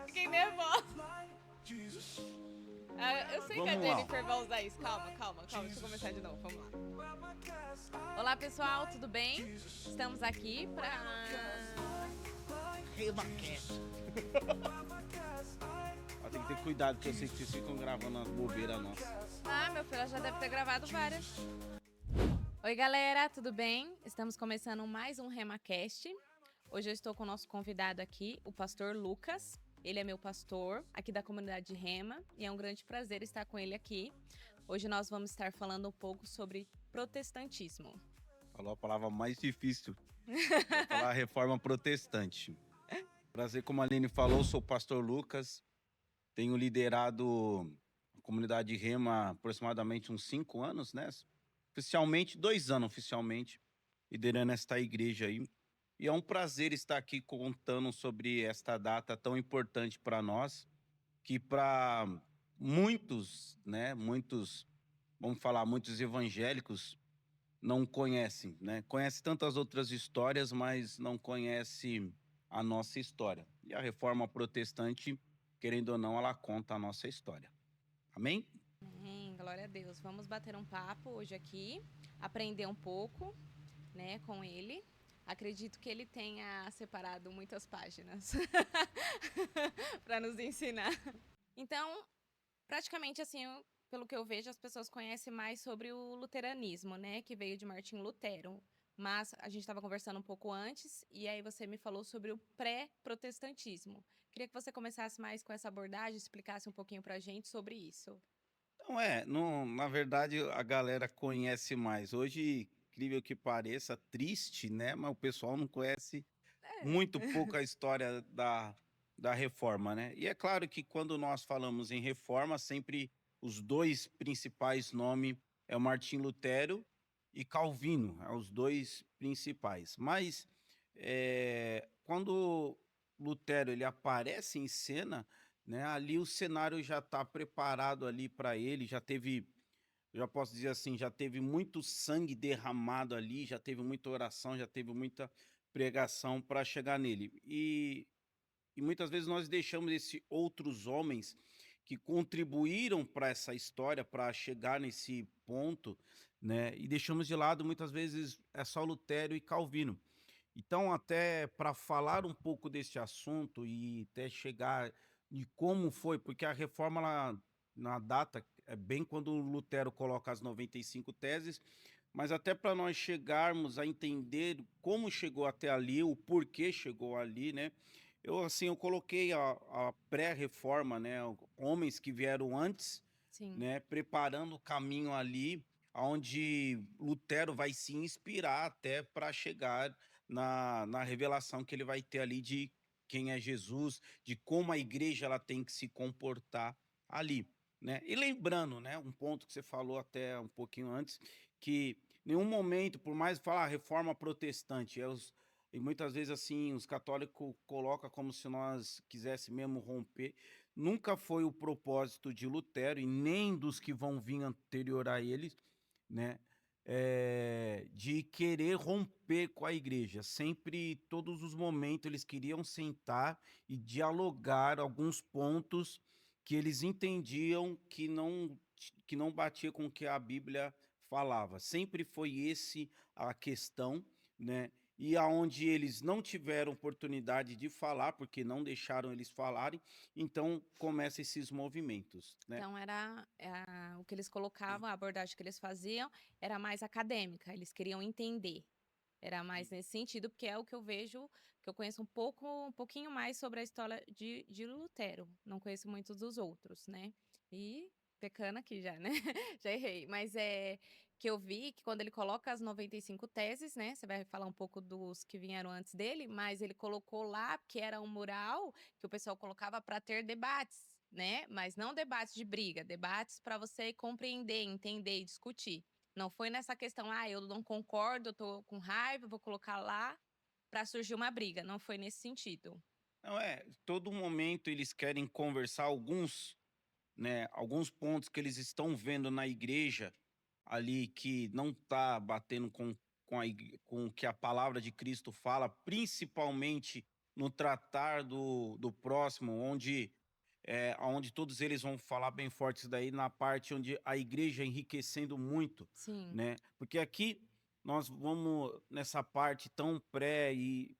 Fiquei nervosa. Eu sei que a Vamos lá. Jennifer vai usar isso. Calma. Deixa eu começar de novo. Vamos lá. Olá, pessoal, tudo bem? Estamos aqui pra... RemaCast. Tem que ter cuidado, porque eu sei que vocês ficam gravando as bobeiras nossas. Ah, meu filho, ela já deve ter gravado várias. Oi, galera, tudo bem? Estamos começando mais um RemaCast. Hoje eu estou com o nosso convidado aqui, o pastor Lucas. Ele é meu pastor aqui da comunidade Rema e é um grande prazer estar com ele aqui. Hoje nós vamos estar falando um pouco sobre protestantismo. Falou a palavra mais difícil. Vou falar reforma protestante. Prazer, como a Aline falou, sou o pastor Lucas. Tenho liderado a comunidade Rema há aproximadamente uns 5 anos, né? Oficialmente, 2 anos oficialmente, liderando esta igreja aí. E é um prazer estar aqui contando sobre esta data tão importante para nós, que para muitos, né? Muitos, vamos falar, muitos evangélicos não conhecem, né? Conhece tantas outras histórias, mas não conhece a nossa história. E a reforma protestante, querendo ou não, ela conta a nossa história. Amém? Glória a Deus. Vamos bater um papo hoje aqui, aprender um pouco, né, com ele. Acredito que ele tenha separado muitas páginas para nos ensinar. Então, praticamente assim, pelo que eu vejo, as pessoas conhecem mais sobre o luteranismo, né, que veio de Martim Lutero. Mas a gente estava conversando um pouco antes e aí você me falou sobre o pré-protestantismo. Queria que você começasse mais com essa abordagem, explicasse um pouquinho para a gente sobre isso. Então, na verdade, a galera conhece mais. Hoje, incrível que pareça, triste, né? Mas o pessoal não conhece muito pouco a história da reforma, né? E é claro que quando nós falamos em reforma, sempre os dois principais nomes é o Martim Lutero e Calvino, é os dois principais. Mas quando Lutero ele aparece em cena, né? Ali o cenário já está preparado ali para ele, já posso dizer assim, já teve muito sangue derramado ali, já teve muita oração, já teve muita pregação para chegar nele. E muitas vezes nós deixamos esses outros homens que contribuíram para essa história, para chegar nesse ponto, né? E deixamos de lado muitas vezes é só Lutero e Calvino. Então, até para falar um pouco desse assunto e até chegar de como foi, porque a reforma na data é bem quando o Lutero coloca as 95 teses, mas até para nós chegarmos a entender como chegou até ali, o porquê chegou ali, né? Eu coloquei a pré-reforma, né? Homens que vieram antes, Sim. né? Preparando o caminho ali, onde Lutero vai se inspirar até para chegar na revelação que ele vai ter ali de quem é Jesus, de como a igreja ela tem que se comportar ali, né? E lembrando, né, um ponto que você falou até um pouquinho antes, que nenhum momento, por mais falar reforma protestante, e muitas vezes assim os católicos colocam como se nós quiséssemos mesmo romper, nunca foi o propósito de Lutero e nem dos que vão vir anterior a eles, né? De querer romper com a igreja. Sempre, todos os momentos, eles queriam sentar e dialogar alguns pontos que eles entendiam que não batia com o que a Bíblia falava. Sempre foi esse a questão, né? E aonde eles não tiveram oportunidade de falar, porque não deixaram eles falarem, então começam esses movimentos, né? Então era o que eles colocavam, a abordagem que eles faziam era mais acadêmica, eles queriam entender. Era mais nesse sentido, porque é o que eu vejo, que eu conheço um pouquinho mais sobre a história de Lutero. Não conheço muitos dos outros, né? E pecando aqui já, né? Já errei. Mas é que eu vi que quando ele coloca as 95 teses, né? Você vai falar um pouco dos que vieram antes dele, mas ele colocou lá que era um mural que o pessoal colocava para ter debates, né? Mas não debates de briga, debates para você compreender, entender e discutir. Não foi nessa questão, eu não concordo, eu tô com raiva, vou colocar lá para surgir uma briga. Não foi nesse sentido. Não todo momento eles querem conversar alguns, né, alguns pontos que eles estão vendo na igreja ali que não está batendo com o que a palavra de Cristo fala, principalmente no tratar do próximo, onde onde todos eles vão falar bem forte isso daí, na parte onde a igreja enriquecendo muito, Sim, né? Porque aqui nós vamos nessa parte tão pré e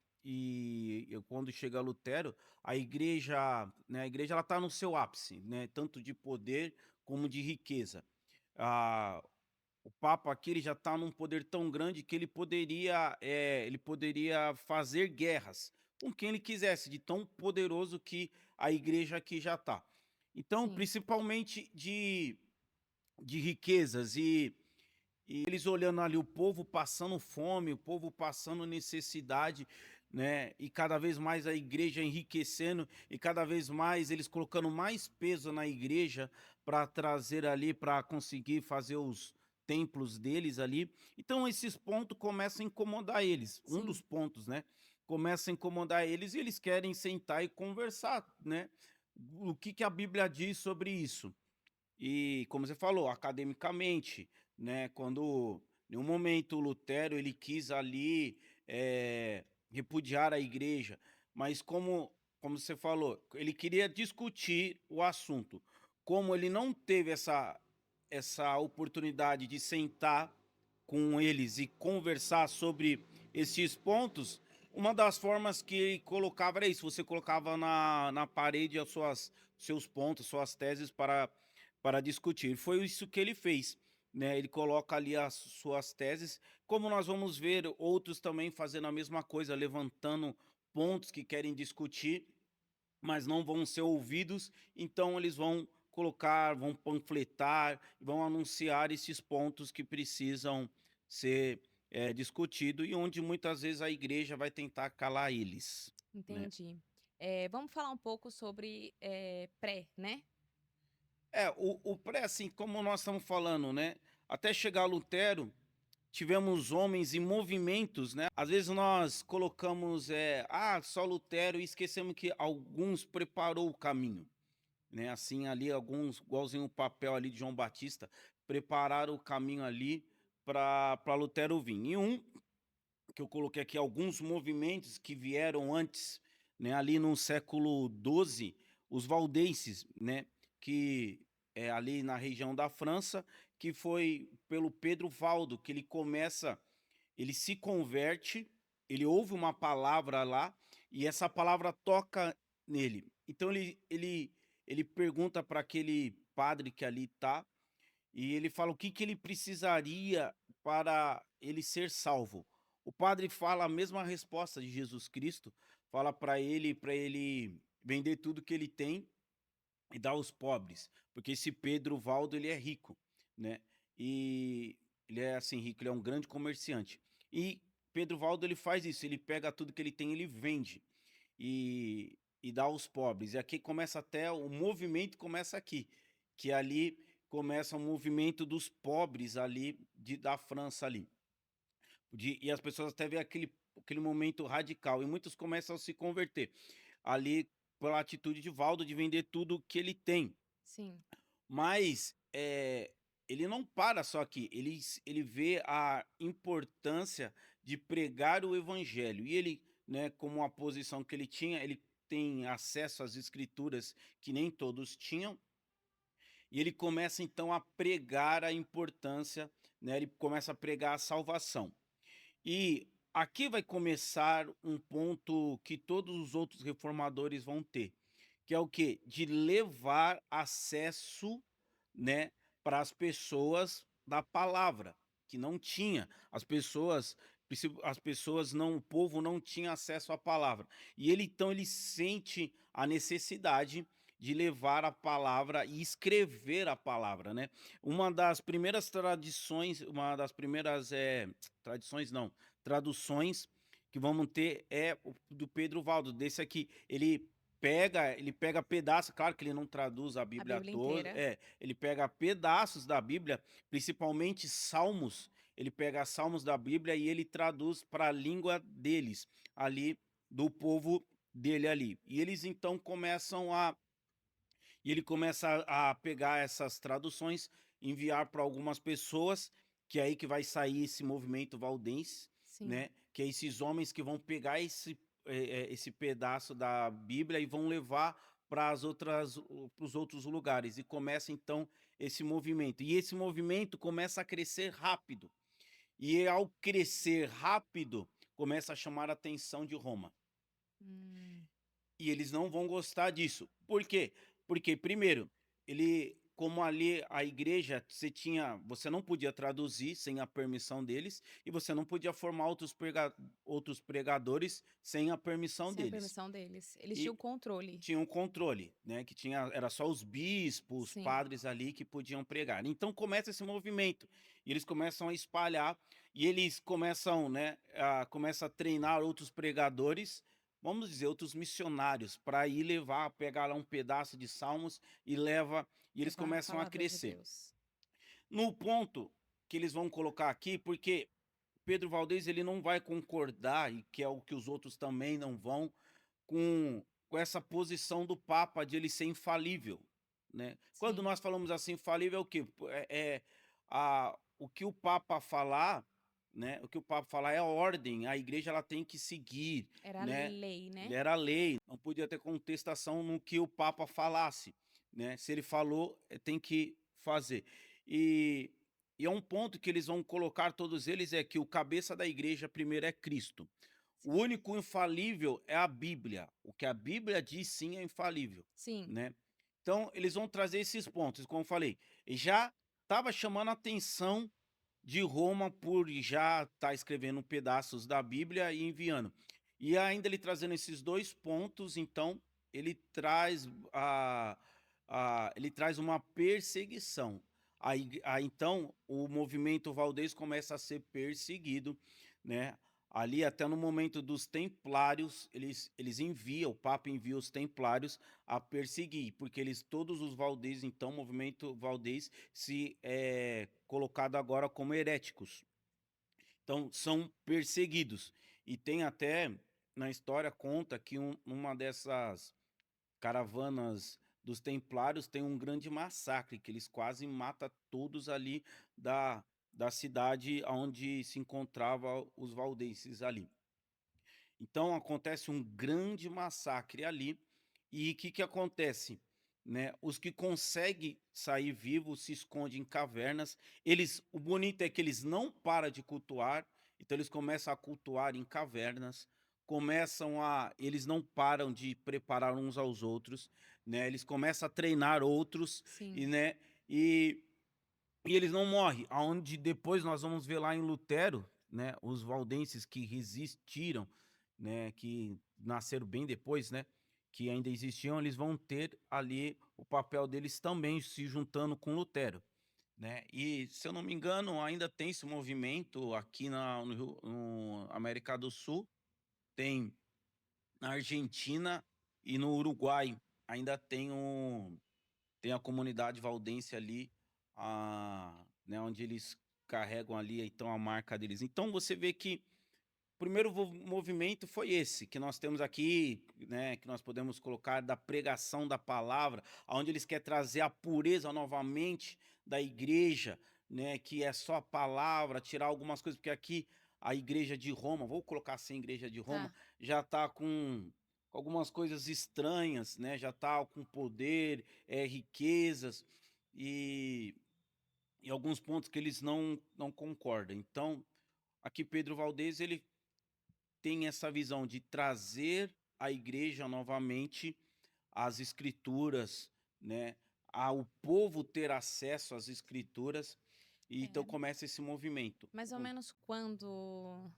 quando chega Lutero, a igreja, né, a igreja ela está no seu ápice, né? Tanto de poder como de riqueza. Ah, o Papa aqui ele já está num poder tão grande que ele poderia fazer guerras com quem ele quisesse, de tão poderoso que a igreja aqui já está. Então, sim, principalmente de riquezas e eles olhando ali o povo passando fome, o povo passando necessidade, né? E cada vez mais a igreja enriquecendo e cada vez mais eles colocando mais peso na igreja para trazer ali para conseguir fazer os templos deles ali. Então esses pontos começam a incomodar eles. Um dos sim. pontos, né? Começa a incomodar eles e eles querem sentar e conversar, né? O que que a Bíblia diz sobre isso? E como você falou, academicamente, né, quando em um momento o Lutero ele quis ali repudiar a igreja, mas como você falou, ele queria discutir o assunto. Como ele não teve essa oportunidade de sentar com eles e conversar sobre esses pontos, uma das formas que ele colocava era isso, você colocava na parede as seus pontos, suas teses para discutir. Foi isso que ele fez, né? Ele coloca ali as suas teses, como nós vamos ver outros também fazendo a mesma coisa, levantando pontos que querem discutir, mas não vão ser ouvidos, então eles vão colocar, vão panfletar, vão anunciar esses pontos que precisam ser discutidos e onde muitas vezes a igreja vai tentar calar eles, né? Entendi. Vamos falar um pouco sobre, pré, né? O pré, assim, como nós estamos falando, né? Até chegar Lutero, tivemos homens e movimentos, né? Às vezes nós colocamos, só Lutero e esquecemos que alguns preparou o caminho, né? Assim, ali, alguns, igualzinho o papel ali de João Batista, prepararam o caminho ali para Lutero vir. E um que eu coloquei aqui, alguns movimentos que vieram antes, né? Ali no século XII, os valdenses, né? Que é ali na região da França, que foi pelo Pedro Valdo, que ele se converte, ele ouve uma palavra lá e essa palavra toca nele. Então ele pergunta para aquele padre que ali está e ele fala o que que ele precisaria para ele ser salvo. O padre fala a mesma resposta de Jesus Cristo, fala para ele vender tudo que ele tem e dar aos pobres, porque esse Pedro Valdo ele é rico, né? E ele é assim rico, ele é um grande comerciante. E Pedro Valdo ele faz isso, ele pega tudo que ele tem, ele vende e dá aos pobres. E aqui começa até o movimento começa aqui, que ali começa o movimento dos pobres ali da França ali. E as pessoas até vê aquele momento radical e muitos começam a se converter ali pela atitude de Valdo de vender tudo que ele tem. Sim, Mas, ele não para só aqui, ele vê a importância de pregar o evangelho e ele, né, como a posição que ele tinha, ele tem acesso às escrituras que nem todos tinham, e ele começa então a pregar a importância, né, ele começa a pregar a salvação. E aqui vai começar um ponto que todos os outros reformadores vão ter, que é o quê? De levar acesso, né, para as pessoas da palavra, que não tinha. As pessoas não, o povo não tinha acesso à palavra. E ele então ele sente a necessidade de levar a palavra e escrever a palavra, né? Uma das primeiras tradições, uma das primeiras tradições não, traduções que vamos ter é o do Pedro Valdo, desse aqui. Ele pega pedaços, claro que ele não traduz a a Bíblia Bíblia toda, inteira. ele pega pedaços da Bíblia, principalmente Salmos, ele pega Salmos da Bíblia e ele traduz para a língua deles, ali, do povo dele ali. E ele começa a pegar essas traduções, enviar para algumas pessoas, que é aí que vai sair esse movimento valdense, Sim, né? Que é esses homens que vão pegar esse pedaço da Bíblia e vão levar para os outros lugares. E começa então esse movimento. E esse movimento começa a crescer rápido. E ao crescer rápido, começa a chamar a atenção de Roma. Hum, E eles não vão gostar disso. Por quê? Porque primeiro, como ali a igreja, você não podia traduzir sem a permissão deles, e você não podia formar outros pregadores sem a permissão sem a deles. permissão deles. Eles tinham E controle. tinha um controle, né, era só os bispos, Sim. padres ali que podiam pregar. Então começa esse movimento, e eles começam a espalhar, e eles começam, né, começa a treinar outros pregadores, vamos dizer, outros missionários, para ir levar, pegar lá um pedaço de Salmos e eles Levar a começam a palavra de crescer. Deus. No ponto que eles vão colocar aqui, porque Pedro Valdez ele não vai concordar, e que é o que os outros também não vão, com essa posição do Papa de ele ser infalível, né. Quando Sim. nós falamos assim infalível é o quê? O que o Papa falar, né, o que o Papa falar é a ordem, a igreja ela tem que seguir, Era a né. lei, né? Era lei, não podia ter contestação no que o Papa falasse, né. Se ele falou, tem que fazer. E e é um ponto que eles vão colocar todos eles, é que o cabeça da igreja primeiro é Cristo. O Sim. único infalível é a Bíblia. O que a Bíblia diz sim é infalível, Sim. né. Então eles vão trazer esses pontos, como eu falei, já estava chamando a atenção de Roma por já estar escrevendo pedaços da Bíblia e enviando. E ainda ele trazendo esses 2 pontos, então ele traz ele traz uma perseguição. Aí então o movimento Valdez começa a ser perseguido, né. Ali até no momento dos templários, eles enviam, o Papa envia os templários a perseguir, porque eles todos os Valdez, então, o movimento Valdez colocado agora como heréticos. Então são perseguidos. E tem até, na história conta que uma dessas caravanas dos templários tem um grande massacre, que eles quase matam todos ali da da cidade onde se encontrava os valdenses ali. Então acontece um grande massacre ali, e o que que acontece, né, os que conseguem sair vivos se escondem em cavernas, o bonito é que eles não param de cultuar, então eles começam a cultuar em cavernas, eles não param de preparar uns aos outros, né, eles começam a treinar outros, e Sim. né, e e eles não morrem, aonde depois nós vamos ver lá em Lutero, né, os valdenses que resistiram, né, que nasceram bem depois, né, que ainda existiam, eles vão ter ali o papel deles também se juntando com Lutero, né. E se eu não me engano ainda tem esse movimento aqui no América do Sul, tem na Argentina e no Uruguai, ainda tem a comunidade valdense ali, né, onde eles carregam ali, então, a marca deles. Então você vê que o primeiro movimento foi esse, que nós temos aqui, né, que nós podemos colocar da pregação da palavra, aonde eles querem trazer a pureza novamente da igreja, né, que é só a palavra, tirar algumas coisas, porque aqui a igreja de Roma, vou colocar assim, a igreja de Roma, Tá. já está com algumas coisas estranhas, né, já está com poder, riquezas e, e alguns pontos que eles não concordam. Então, aqui Pedro Valdez, ele tem essa visão de trazer a igreja novamente às escrituras, né, ao povo ter acesso às escrituras, e então É, começa esse movimento. mais ou menos quando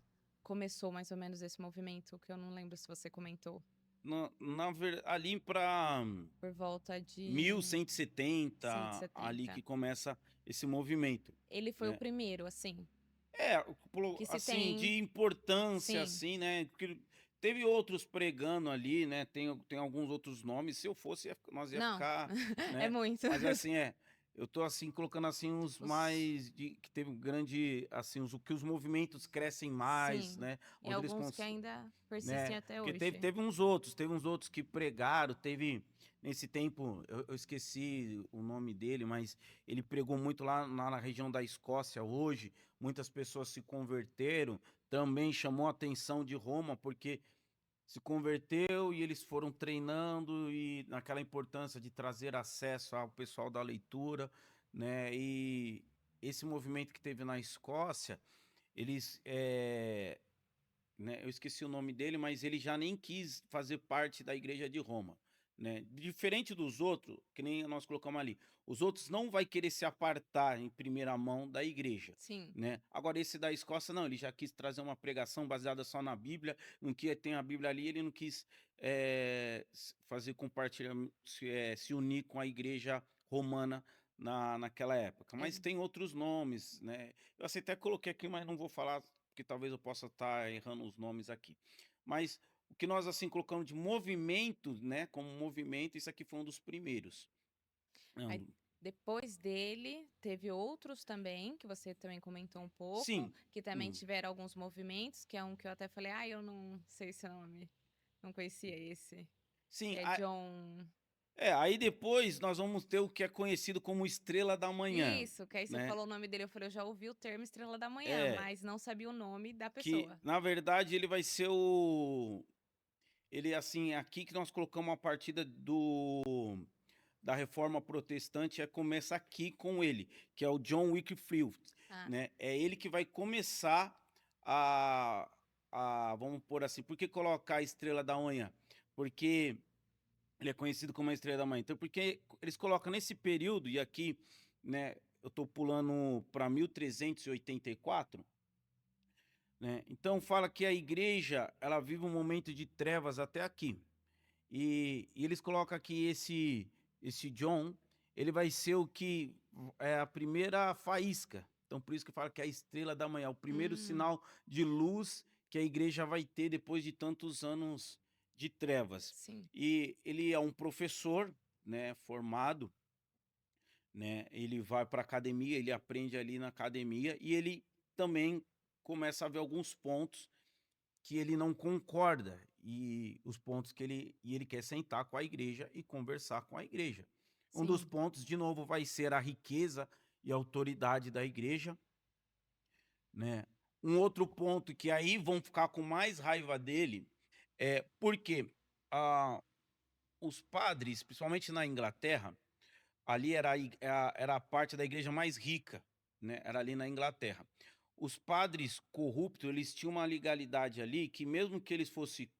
começou mais ou menos esse movimento, que eu não lembro se você comentou? Ali para Por volta de 1170, ali 170. que começa esse movimento, Ele foi o né. primeiro, assim, que se Assim, tem. de importância, Sim. assim, né, porque teve outros pregando ali, né, tem alguns outros nomes, se eu fosse nós ia Não, ficar, é né, muito. mas assim, eu tô, assim, colocando, assim, uns Os mais de que teve um grande, assim, os que os movimentos crescem mais, Sim, né, e onde eles alguns que ainda persistem né, até porque hoje. teve uns outros que pregaram, teve nesse tempo, eu esqueci o nome dele, mas ele pregou muito lá na região da Escócia hoje, muitas pessoas se converteram, também chamou a atenção de Roma, porque se converteu e eles foram treinando e naquela importância de trazer acesso ao pessoal da leitura, né? E esse movimento que teve na Escócia, eles, né, eu esqueci o nome dele, mas ele já nem quis fazer parte da Igreja de Roma, né? Diferente dos outros, que nem nós colocamos ali, os outros não vai querer se apartar em primeira mão da igreja, Sim. né? Agora esse da Escócia não, ele já quis trazer uma pregação baseada só na Bíblia, não que tem a Bíblia ali, ele não quis fazer compartilhamento, se unir com a Igreja romana naquela época. Mas Ex tem outros nomes, né? Eu assim, até coloquei aqui, mas não vou falar porque talvez eu possa estar errando os nomes aqui. Mas o que nós assim colocamos de movimento, né, como movimento, isso aqui foi um dos primeiros. Aí Não, depois dele, teve outros também, que você também comentou um pouco, sim, que também hum, tiveram alguns movimentos, que é um que eu até falei: "Ah, eu não sei esse nome, não conhecia esse", que sim, é John aí depois nós vamos ter o que é conhecido como Estrela da Manhã, isso, que aí você né? falou o nome dele, eu falei: "Eu já ouvi o termo Estrela da Manhã", É, mas não sabia o nome da que pessoa. na verdade ele vai ser o ele assim, aqui que nós colocamos a partida da reforma protestante começa aqui com ele, que é o John Wycliffe, Ah, né? É ele que vai começar a, vamos pôr assim, por que colocar a estrela da manhã? Porque ele é conhecido como a estrela da manhã. Então, porque eles colocam nesse período, e aqui, né, eu estou pulando para 1384, né? Então fala que a igreja, ela vive um momento de trevas até aqui. E eles colocam aqui esse John, ele vai ser o que é a primeira faísca. Então por isso que fala que é a estrela da manhã, o primeiro hum, sinal de luz que a igreja vai ter depois de tantos anos de trevas. sim, E ele é um professor, né, formado, né? Ele vai para academia, ele aprende ali na academia e ele também começa a ver alguns pontos que ele não concorda e os pontos que ele quer sentar com a igreja e conversar com a igreja. Um dos sim, pontos, de novo, vai ser a riqueza e a autoridade da igreja, né? Um outro ponto que aí vão ficar com mais raiva dele é porque ah, os padres, principalmente na Inglaterra, ali era a parte da igreja mais rica, né? Era ali na Inglaterra. Os padres corruptos, eles tinham uma legalidade ali que mesmo que fosse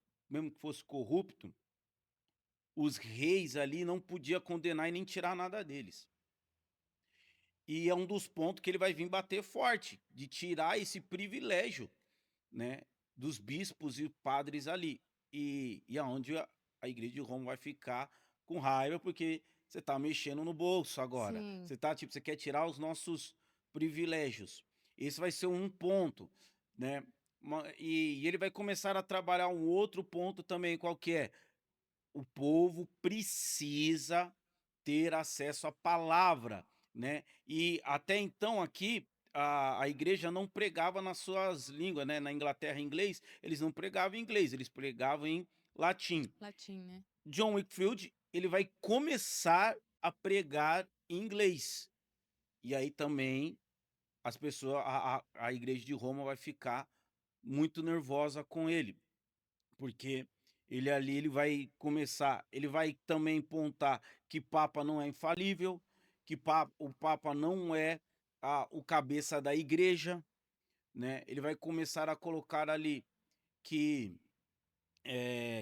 corrupto, os reis ali não podia condenar e nem tirar nada deles. E é um dos pontos que ele vai vir bater forte, de tirar esse privilégio, né, dos bispos e padres ali. E aonde a igreja de Roma vai ficar com raiva, porque você está mexendo no bolso agora. sim, Você tá, tipo, você quer tirar os nossos privilégios. Esse vai ser um ponto, né? E ele vai começar a trabalhar um outro ponto também, qual que é? O povo precisa ter acesso à palavra, né? E até então aqui a igreja não pregava nas suas línguas, né? Na Inglaterra, inglês, eles não pregavam em inglês, eles pregavam em latim. latim, né. John Wickfield, ele vai começar a pregar em inglês. E aí também as pessoas, a igreja de Roma vai ficar muito nervosa com ele, porque ele ali ele vai começar, ele vai também pontar que papa não é infalível, que o papa não é o cabeça da igreja, né? Ele vai começar a colocar ali que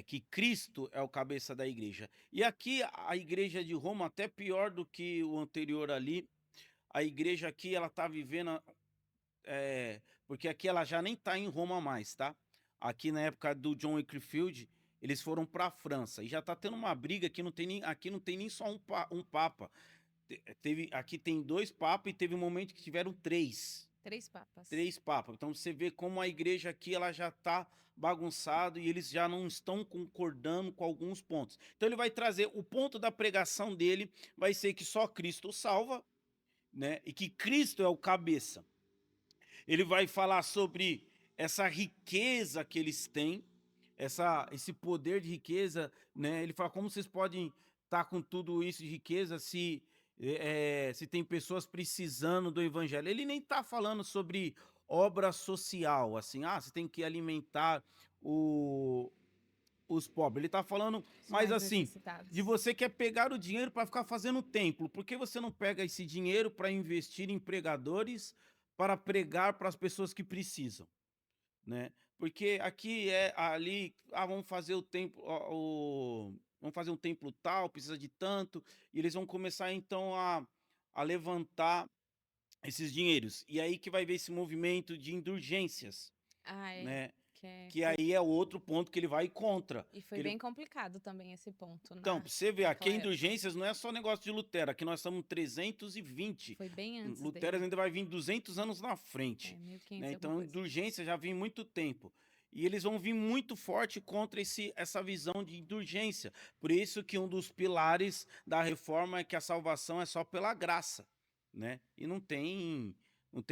que Cristo é o cabeça da igreja. E aqui a igreja de Roma até pior do que o anterior ali. A igreja aqui ela tá vivendo porque aqui ela já nem está em Roma mais, tá? Aqui na época do John Wycliffe, eles foram para a França e já está tendo uma briga que não tem nem, aqui não tem nem só um papa. Teve, aqui tem dois papas e teve um momento que tiveram três, 3 papas. três papas. Então você vê como a igreja aqui ela já está bagunçada e eles já não estão concordando com alguns pontos. Então ele vai trazer o ponto da pregação dele vai ser que só Cristo salva, né? E que Cristo é o cabeça. Ele vai falar sobre essa riqueza que eles têm, esse poder de riqueza, né? Ele fala como vocês podem estar com tudo isso de riqueza se tem pessoas precisando do evangelho. Ele nem está falando sobre obra social, assim, você tem que alimentar o, os pobres. Ele está falando Os mais mais assim, de necessitados. você quer pegar o dinheiro para ficar fazendo templo. Por que você não pega esse dinheiro para investir em pregadores para pregar para as pessoas que precisam, né? Porque aqui é ali, vamos fazer o templo, vamos fazer um templo tal, precisa de tanto, e eles vão começar então a levantar esses dinheiros. E aí que vai ver esse movimento de indulgências, Ah, é. né? Que Foi aí é outro ponto que ele vai contra. e Que foi ele, bem complicado também esse ponto então, pra você ver, aqui a naquela época. indulgências não é só negócio de Lutero, aqui nós estamos 320. Foi bem antes Lutero dele. ainda vai vir 200 anos na frente, É, mil e né? quinhentos e alguma Então, coisa. indulgência já vem muito tempo. E eles vão vir muito forte contra essa visão de indulgência. Por isso que um dos pilares da reforma é que a salvação é só pela graça, né? E não tem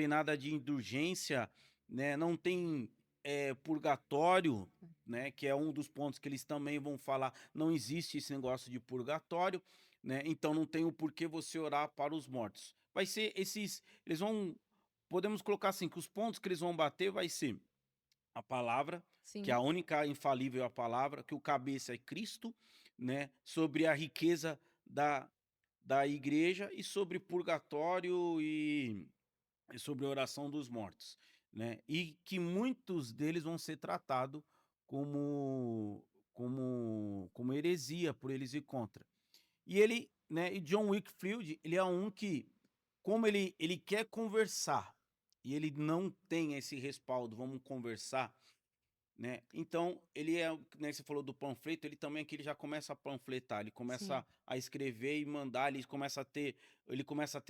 nada de indulgência, né? Não tem purgatório, né? Que é um dos pontos que eles também vão falar. Não existe esse negócio de purgatório, né? Então não tem o porquê você orar para os mortos. Vai ser eles vão, podemos colocar assim, que os pontos que eles vão bater vai ser a palavra, que é Sim, a única infalível é a palavra, que o cabeça é Cristo, né? Sobre a riqueza da igreja e sobre purgatório e sobre a oração dos mortos, né? E que muitos deles vão ser tratados como heresia por eles ir contra. E ele, né, e John Wickfield, ele é um que, como ele quer conversar e ele não tem esse respaldo, vamos conversar, né? Então, ele é, né, você falou do panfleto, ele também aqui ele já começa a panfletar, ele sim, começa a escrever e mandar, ele começa a ter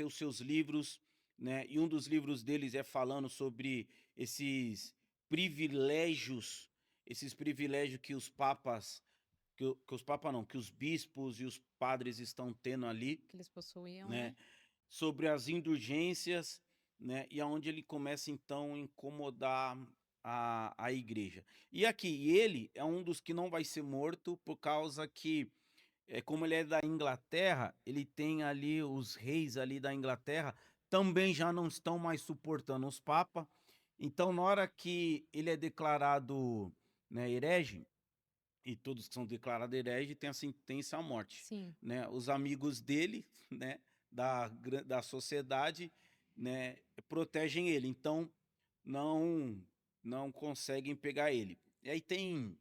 os seus livros, né? E um dos livros deles é falando sobre esses privilégios, esses privilégios que os papas, que os papas não, que os bispos e os padres estão tendo ali, que eles possuíam, né? né. Sobre as indulgências, né? E aonde ele começa então a incomodar a igreja. E aqui, ele é um dos que não vai ser morto por causa que, como ele é da Inglaterra, ele tem ali os reis ali da Inglaterra também já não estão mais suportando os papas. Então, na hora que ele é declarado, né, herege, e todos que são declarados herege têm a sentença à morte, Sim. né? Os amigos dele, né, da sociedade, né, protegem ele, então não não conseguem pegar ele. E aí tem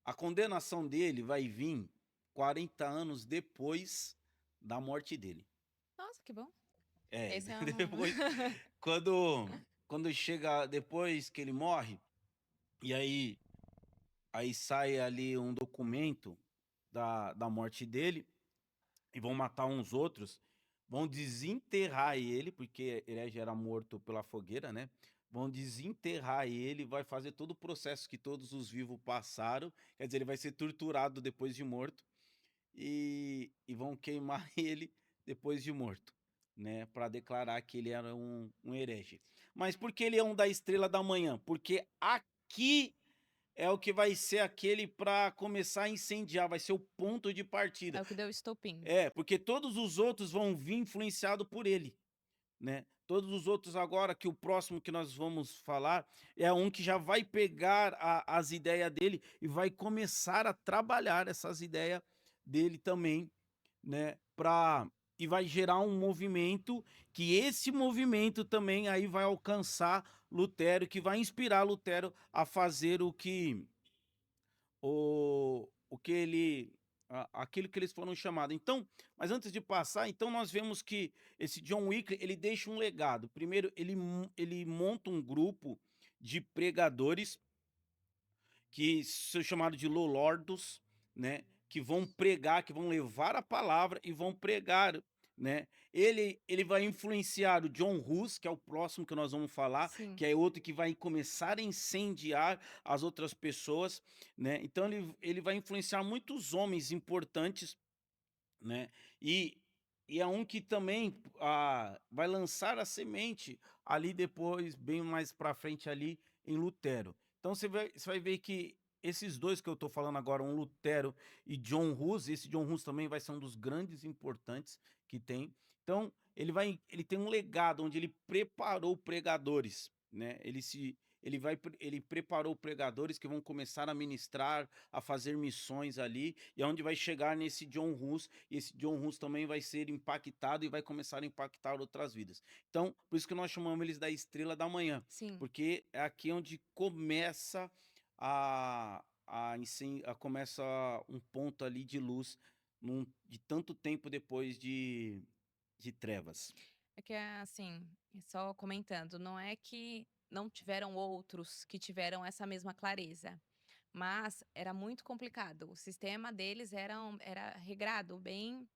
a condenação dele vai vir 40 anos depois da morte dele. Nossa, que bom. É, Esse eu não depois quando chega depois que ele morre, e aí sai ali um documento da morte dele, e vão matar uns outros, vão desenterrar ele, porque ele já era morto pela fogueira, né? Vão desenterrar ele, vai fazer todo o processo que todos os vivos passaram, quer dizer, ele vai ser torturado depois de morto, e vão queimar ele depois de morto, né? Para declarar que ele era um herege. Mas por que ele é um da estrela da manhã? Porque aqui é o que vai ser aquele para começar a incendiar, vai ser o ponto de é partida. o que deu estopim. Porque todos os outros vão vir influenciado por ele, né? Todos os outros agora, que o próximo que nós vamos falar é um que já vai pegar as ideias dele e vai começar a trabalhar essas ideias dele também, né? E vai gerar um movimento que esse movimento também aí vai alcançar Lutero, que vai inspirar Lutero a fazer o que ele aquilo que eles foram chamados. Então, mas antes de passar, então nós vemos que esse John Wycliffe, ele deixa um legado. Primeiro, ele monta um grupo de pregadores que são chamados de lolordos, né, que vão pregar, que vão levar a palavra e vão pregar, né. Ele vai influenciar o John Hus, que é o próximo que nós vamos falar, Sim. que é outro que vai começar a incendiar as outras pessoas, né. Então ele vai influenciar muitos homens importantes, né, e é um que também, vai lançar a semente ali depois, bem mais para frente ali, em Lutero. Então você vai ver que esses 2 que eu estou falando agora, um Lutero e John Hus, esse John Hus também vai ser um dos grandes importantes que tem. Então ele tem um legado onde ele preparou pregadores, né, ele preparou pregadores que vão começar a ministrar, a fazer missões ali, e aonde vai chegar nesse John Hus, e esse John Hus também vai ser impactado e vai começar a impactar outras vidas. Então, por isso que nós chamamos eles da estrela da manhã, Sim. porque é aqui onde começa começa um ponto ali de luz de tanto tempo depois de trevas. É que é assim, só comentando, não é que não tiveram outros que tiveram essa mesma clareza, mas era muito complicado. O sistema deles era regrado, bem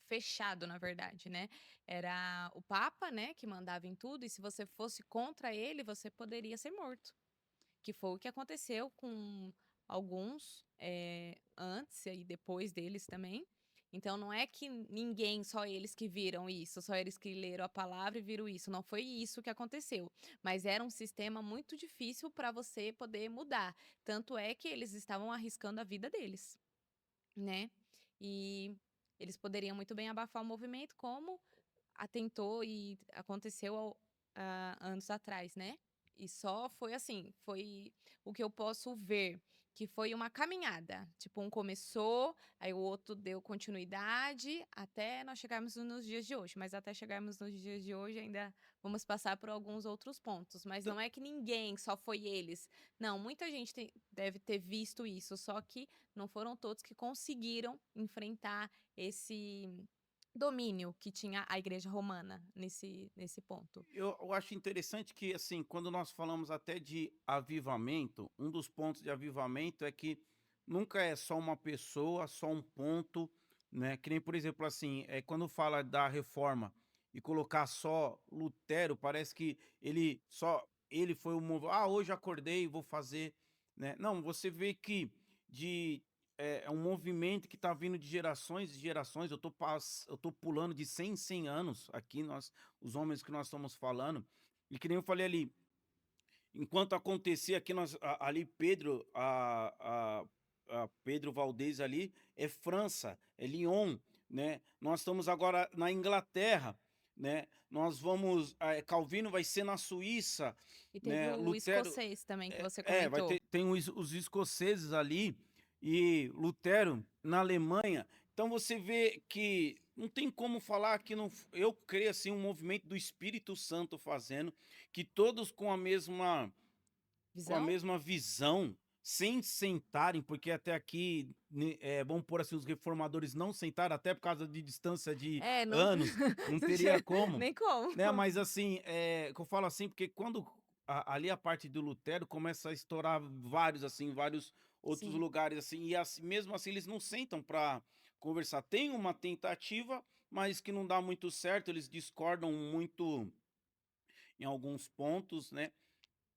fechado, na verdade, né. Era o papa, né, que mandava em tudo e se você fosse contra ele, você poderia ser morto, que foi o que aconteceu com alguns, antes e depois deles também. Então não é que ninguém, só eles que viram isso, só eles que leram a palavra e viram isso, não foi isso que aconteceu, mas era um sistema muito difícil para você poder mudar, tanto é que eles estavam arriscando a vida deles, né. E eles poderiam muito bem abafar o movimento, como atentou e aconteceu anos atrás, né. E só foi assim, foi o que eu posso ver, que foi uma caminhada, tipo, um começou, aí o outro deu continuidade, até nós chegarmos nos dias de hoje, mas até chegarmos nos dias de hoje ainda vamos passar por alguns outros pontos, mas não é que ninguém, só foi eles. Não, muita gente deve ter visto isso, só que não foram todos que conseguiram enfrentar esse domínio que tinha a Igreja Romana nesse ponto. Eu acho interessante que, assim, quando nós falamos até de avivamento, um dos pontos de avivamento é que nunca é só uma pessoa, só um ponto, né? Que nem, por exemplo, assim, quando fala da reforma e colocar só Lutero, parece que ele foi o hoje acordei e vou fazer, né? Não, você vê que de é um movimento que está vindo de gerações e gerações. Eu tô pulando de 100 em 100 anos aqui, os homens que nós estamos falando, e que nem eu falei ali, enquanto acontecia aqui, ali Pedro Valdez ali, é França, é Lyon, né? Nós estamos agora na Inglaterra, né? Nós vamos, Calvino vai ser na Suíça, E teve né? o Lutero, escocês também que você vai comentou. ter, tem os escoceses ali e Lutero na Alemanha. Então você vê que não tem como falar que não. Eu creio assim um movimento do Espírito Santo fazendo, que todos com a Visão? mesma visão, sem sentarem, porque até aqui, né, vamos pôr assim, os reformadores não sentaram, até por causa de distância de É, não anos, não não teria tinha como, nem como. né? Mas assim, que eu falo assim, porque quando ali a parte do Lutero começa a estourar vários outros Sim, lugares assim, e assim, mesmo assim eles não sentam para conversar. Tem uma tentativa, mas que não dá muito certo, eles discordam muito em alguns pontos, né?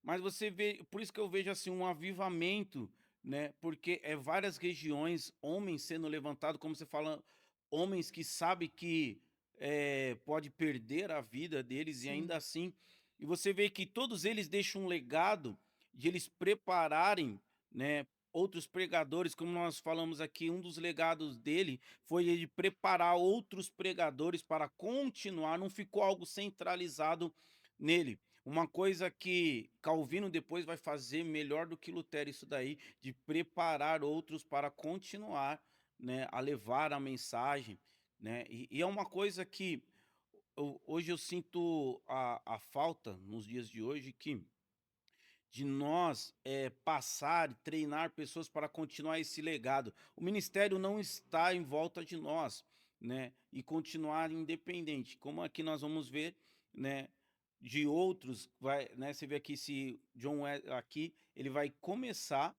Mas você vê, por isso que eu vejo assim um avivamento, né? Porque é várias regiões, homens sendo levantados, como você fala, homens que sabem que pode perder a vida deles e sim. ainda assim, e você vê que todos eles deixam um legado de eles prepararem, né? Outros pregadores, como nós falamos aqui, um dos legados dele foi ele preparar outros pregadores para continuar, não ficou algo centralizado nele. Uma coisa que Calvino depois vai fazer melhor do que Lutero, isso daí, de preparar outros para continuar, né, a levar a mensagem, né? E é uma coisa que hoje eu sinto a falta, nos dias de hoje, de nós passar, treinar pessoas para continuar esse legado. O ministério não está em volta de nós, né? E continuar independente. Como aqui nós vamos ver, né? De outros, né? Você vê aqui se aqui, ele vai começar,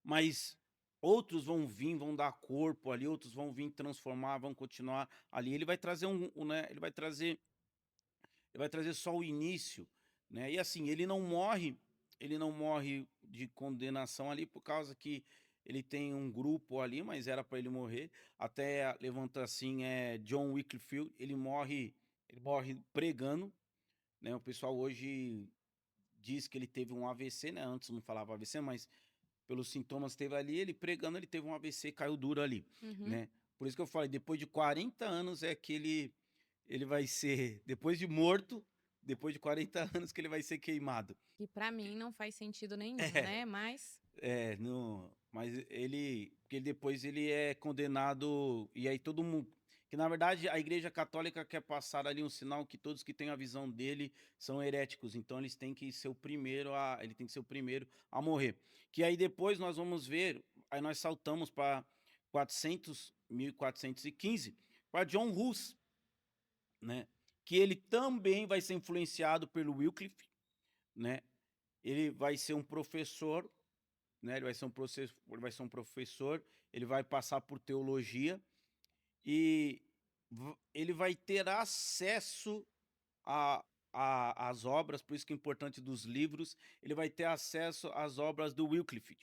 mas outros vão vir, vão dar corpo ali, outros vão vir transformar, vão continuar ali. Ele vai trazer né? Ele vai trazer só o início, né? E assim, ele não morre de condenação ali por causa que ele tem um grupo ali, mas era para ele morrer. Até levanta assim, John Wycliffe, ele morre pregando, né? O pessoal hoje diz que ele teve um AVC, né? Antes não falava AVC, mas pelos sintomas que teve ali, ele pregando, ele teve um AVC, caiu duro ali, Uhum. né? Por isso que eu falei, depois de 40 anos é que ele vai ser, depois de morto, depois de 40 anos que ele vai ser queimado. Que pra mim não faz sentido nenhum, É, né, mas no mas ele porque depois ele é condenado e aí todo mundo que na verdade a Igreja Católica quer passar ali um sinal que todos que têm a visão dele são heréticos, então eles têm que ser o primeiro a ele tem que ser o primeiro a morrer. Que aí depois nós vamos ver, aí nós saltamos para 1415 para John Hus, né, que ele também vai ser influenciado pelo Wycliffe, né, ele vai ser um professor, né, ele vai ser um professor, ele vai passar por teologia e ele vai ter acesso a, às obras, por isso que é importante dos livros, ele vai ter acesso às obras do Wycliffe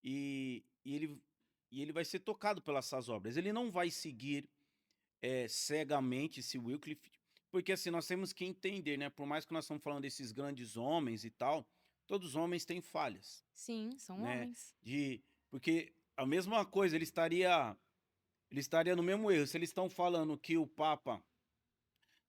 e, e ele, e ele vai ser tocado pelas essas obras. Ele não vai seguir cegamente esse Wycliffe, porque assim nós temos que entender, né? Por mais que nós estamos falando desses grandes homens e tal, todos os homens têm falhas, sim, são né? homens. Porque a mesma coisa, ele estaria no mesmo erro. Se eles estão falando que o Papa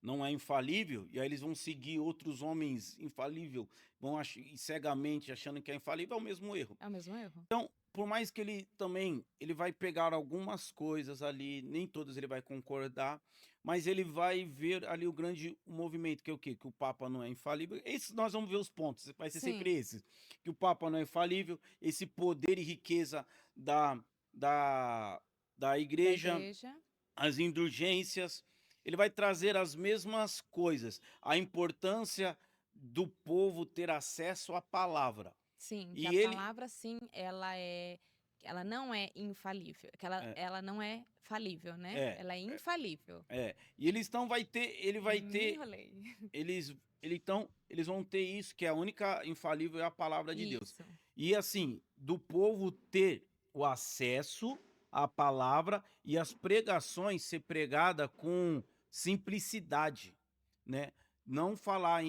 não é infalível, e aí eles vão seguir outros homens infalível, vão ir cegamente achando que é infalível, é o mesmo erro. É o mesmo erro. Então, por mais que ele também ele vai pegar algumas coisas ali, nem todas ele vai concordar, mas ele vai ver ali o grande movimento, que é o quê? Que o Papa não é infalível. Esses nós vamos ver os pontos, vai ser sempre Sim, esses. Que o Papa não é infalível, esse poder e riqueza da, da, da da igreja, igreja. as indulgências, ele vai trazer as mesmas coisas, a importância do povo ter acesso à palavra. Sim, que a E ele palavra sim, ela não é infalível, que ela é, ela não é falível, né, é, ela é infalível. E eles então ele vai Me ter, enrolei. eles vão ter isso, que é a única infalível é a palavra de Deus. Isso, E assim, do povo ter o acesso à palavra e as pregações ser pregada com simplicidade, né? Não falar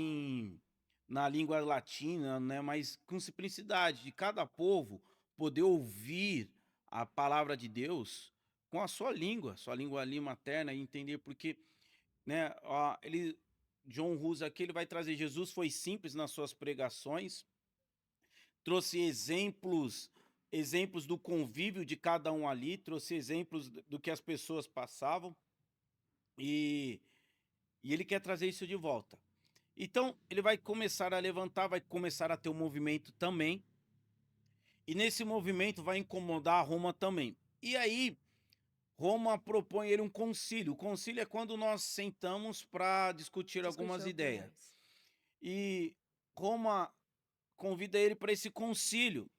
na língua latina, né, mas com simplicidade, de cada povo poder ouvir a palavra de Deus com a sua língua ali materna e entender porque, né, John Hus aqui ele vai trazer Jesus foi simples nas suas pregações, trouxe exemplos do convívio de cada um ali, trouxe exemplos do que as pessoas passavam e, e ele quer trazer isso de volta. Então, ele vai começar a levantar, vai começar a ter um movimento também, e nesse movimento vai incomodar a Roma também. E aí, Roma propõe ele um concílio. O concílio é quando nós sentamos para discutir discutir algumas ideias. opiniões. E Roma convida ele para esse concílio.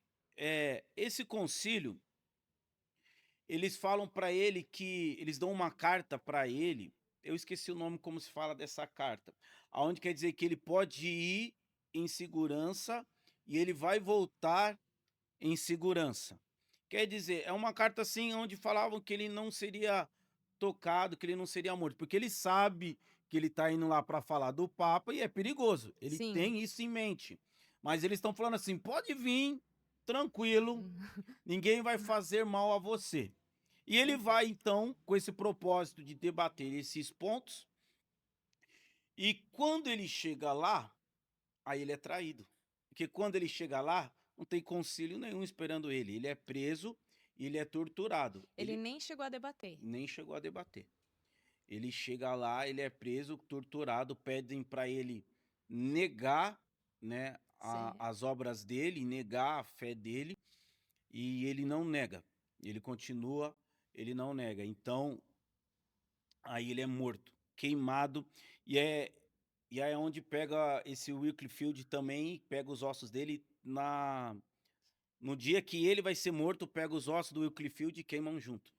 Esse concílio, eles falam para ele que eles dão uma carta para ele. Eu esqueci o nome como se fala dessa carta, aonde quer dizer que ele pode ir em segurança e ele vai voltar em segurança. Quer dizer, é uma carta assim onde falavam que ele não seria tocado, que ele não seria morto, porque ele sabe que ele está indo lá para falar do Papa e é perigoso. Ele Sim. tem isso em mente. Mas eles estão falando assim: pode vir, tranquilo, Hum. ninguém vai fazer mal a você. E ele Pois é. vai então com esse propósito de debater esses pontos. E quando ele chega lá, aí ele é traído. Porque quando ele chega lá, não tem concílio nenhum esperando ele. Ele é preso e ele é torturado. Ele Ele nem chegou a debater. nem chegou a debater. Ele chega lá, ele é preso, torturado, pedem para ele negar, né, Cer as obras dele, negar a fé dele, e ele não nega. Ele continua, ele não nega. Então, aí ele é morto, queimado, e é onde pega esse Wycliffe também, pega os ossos dele no dia que ele vai ser morto, pega os ossos do Wycliffe e queimam junto.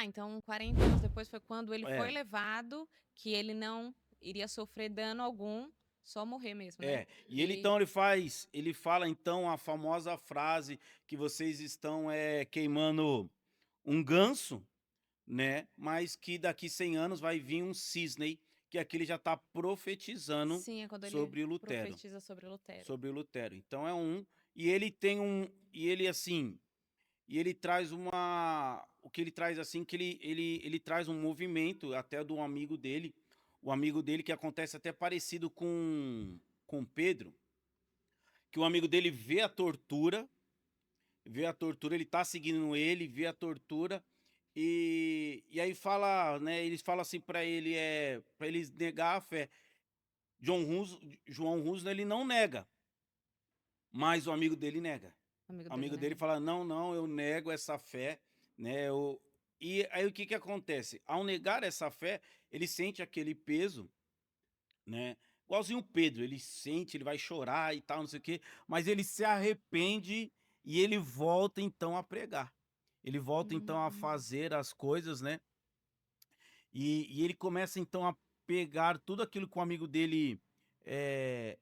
então 40 anos depois foi quando ele foi É, levado, que ele não iria sofrer dano algum, só morrer mesmo, né. e ele E então ele fala então a famosa frase que vocês estão queimando um ganso, né, mas que daqui 100 anos vai vir um cisne, que aqui ele já está profetizando sim, é quando ele sobre Lutero. profetiza sobre Lutero. Sobre o Lutero. Então e ele tem e ele assim, e ele traz o que ele traz assim, que ele traz um movimento até do amigo dele, o amigo dele, que acontece até parecido com Pedro, que o amigo dele vê a tortura, ele tá seguindo ele, vê a tortura, e aí fala, né, eles falam assim pra ele, pra eles negar a fé. João Hus, ele não nega, mas o amigo dele nega. O amigo O dele, amigo né? dele fala: "Não, não, eu nego essa fé", né, e aí o que que acontece? Ao negar essa fé, ele sente aquele peso, né, igualzinho o Pedro, ele sente, ele vai chorar e tal, não sei o quê, mas ele se arrepende e ele volta então a pregar. Ele volta então a Hum, fazer as coisas, né, e ele começa então a pegar tudo aquilo que o amigo dele, eh,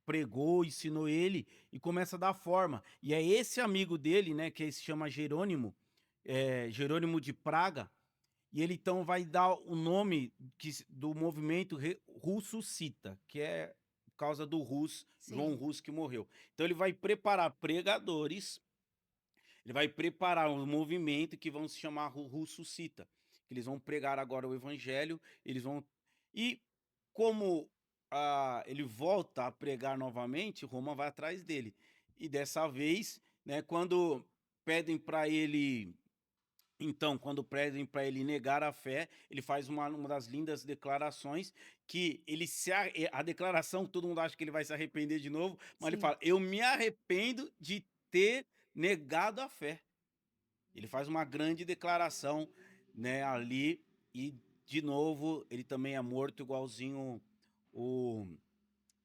pregou, ensinou ele e começa a dar forma. E é esse amigo dele, né, que se chama Jerônimo, Jerônimo de Praga, e ele então vai dar o nome do movimento Russo Cita, que é por causa do Rus, João sim. Rus que morreu. Então ele vai preparar pregadores, ele vai preparar um movimento que vão se chamar Russo Cita, que eles vão pregar agora o evangelho, eles vão e como ele volta a pregar novamente, Roma vai atrás dele. E dessa vez, né, quando pedem para ele negar a fé, ele faz uma das lindas declarações que a declaração todo mundo acha que ele vai se arrepender de novo, mas ele Sim. fala: "Eu me arrependo de ter negado a fé". Ele faz uma grande declaração, né, ali, e de novo ele também é morto igualzinho o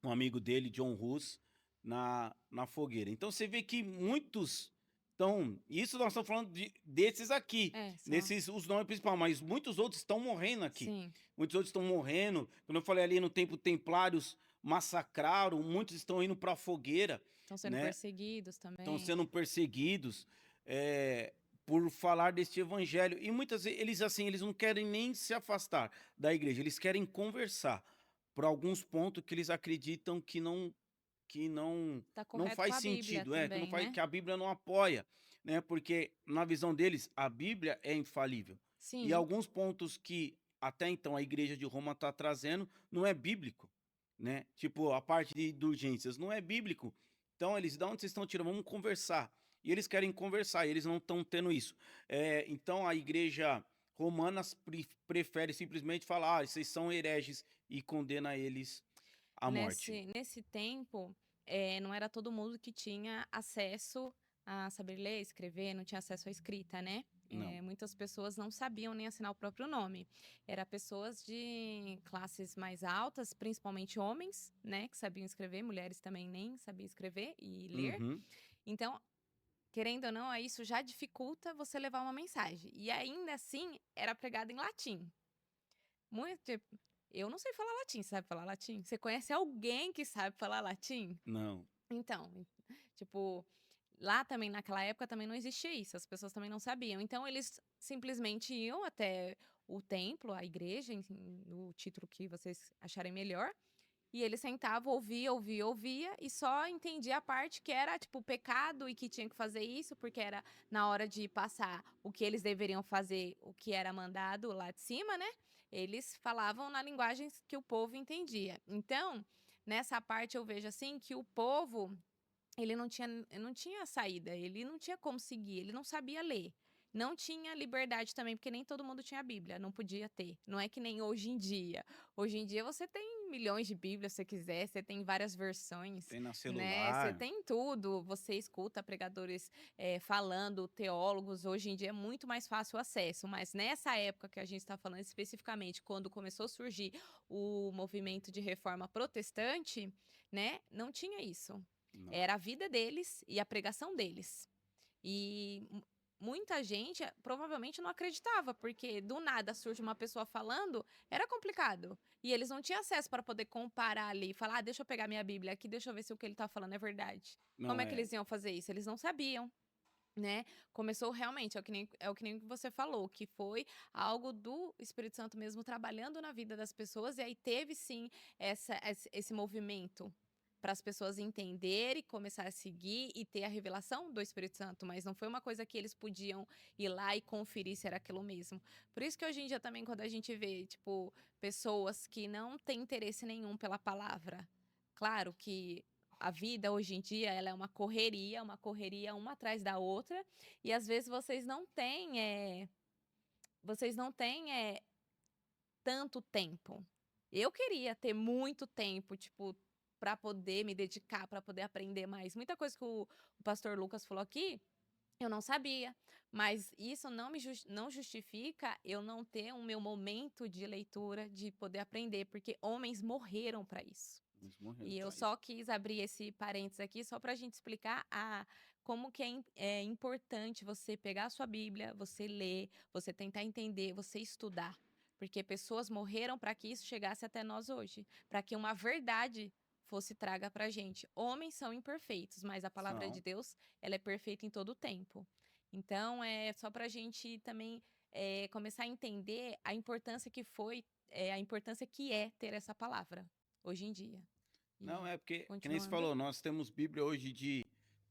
um amigo dele, John Hus, na fogueira. Então você vê que muitos estão, isso nós estamos falando desses aqui, É, só. nesses os nomes principais, mas muitos outros estão morrendo aqui. Sim. Muitos outros estão morrendo. Quando eu falei ali no tempo templários massacraram, muitos estão indo para a fogueira, Estão sendo né? perseguidos Estão também. sendo perseguidos, por falar deste evangelho. E muitas vezes eles assim, eles não querem nem se afastar da igreja, eles querem conversar por alguns pontos que eles acreditam Tá não correto com faz a Bíblia sentido, que não também, faz, né? que a Bíblia não apoia, né? Porque na visão deles a Bíblia é infalível. E Sim. alguns pontos que até então a igreja de Roma está trazendo não é bíblico, né? Tipo a parte de urgências não é bíblico. Então eles, de onde vocês estão tirando? Vamos conversar. E eles querem conversar, e eles não estão tendo isso. Então a igreja romana prefere simplesmente falar: ah, vocês são hereges, e condena eles à morte. Nesse tempo, não era todo mundo que tinha acesso a saber ler, escrever, não tinha acesso à escrita, né. Não. Muitas pessoas não sabiam nem assinar o próprio nome. Era pessoas de classes mais altas, principalmente homens, né, que sabiam escrever, mulheres também nem sabiam escrever e ler. Uhum. Então, querendo ou não, aí isso já dificulta você levar uma mensagem. E ainda assim, era pregado em latim. Muito tipo, eu não sei falar latim, você sabe falar latim? Você conhece alguém que sabe falar latim? Não. Então, tipo, lá também naquela época também não existia isso, as pessoas também não sabiam. Então eles simplesmente iam até o templo, a igreja, enfim, o título que vocês acharem melhor, e ele sentava, ouvia, ouvia, ouvia e só entendia a parte que era, tipo, pecado e que tinha que fazer isso, porque era na hora de passar o que eles deveriam fazer, o que era mandado lá de cima, né? Eles falavam na linguagem que o povo entendia. Então, nessa parte eu vejo assim que o povo ele não tinha saída, ele não tinha como seguir, ele não sabia ler. Não tinha liberdade também, porque nem todo mundo tinha Bíblia, não podia ter. Não é que nem hoje em dia. Hoje em dia você tem milhões de Bíblias se você quiser, você tem várias versões, Tem na né? Você celular. tem tudo. Você escuta pregadores falando, teólogos. Hoje em dia é muito mais fácil o acesso. Mas nessa época que a gente está falando especificamente, quando começou a surgir o movimento de reforma protestante, né? Não tinha isso. Não. Era a vida deles e a pregação deles. E muita gente provavelmente não acreditava, porque do nada surge uma pessoa falando, era complicado. E eles não tinham acesso para poder comparar ali e falar: ah, deixa eu pegar minha Bíblia aqui, deixa eu ver se o que ele está falando é verdade. Como Não é que é. eles iam fazer isso? Eles não sabiam. Né, começou realmente, é o que nem você falou, que foi algo do Espírito Santo mesmo trabalhando na vida das pessoas, e aí teve sim esse movimento para as pessoas entenderem, começar a seguir e ter a revelação do Espírito Santo, mas não foi uma coisa que eles podiam ir lá e conferir se era aquilo mesmo. Por isso que hoje em dia também quando a gente vê, tipo, pessoas que não têm interesse nenhum pela palavra, claro que a vida hoje em dia ela é uma correria uma atrás da outra, e às vezes vocês não têm, tanto tempo. Eu queria ter muito tempo, tipo, para poder me dedicar, para poder aprender mais. Muita coisa que o pastor Lucas falou aqui, eu não sabia, mas isso não justifica eu não ter o meu momento de leitura, de poder aprender, porque homens morreram para isso. Eles morreram E eu para isso. só quis abrir esse parênteses aqui só para a gente explicar como que é importante você pegar a sua Bíblia, você ler, você tentar entender, você estudar. Porque pessoas morreram para que isso chegasse até nós hoje, para que uma verdade fosse traga para a gente. Homens são imperfeitos, mas a palavra de São. Deus ela é perfeita em todo o tempo. Então, é só para a gente também começar a entender a importância que foi, a importância que é ter essa palavra hoje em dia. Não, E é porque, que nem você continuando? falou, nós temos Bíblia hoje de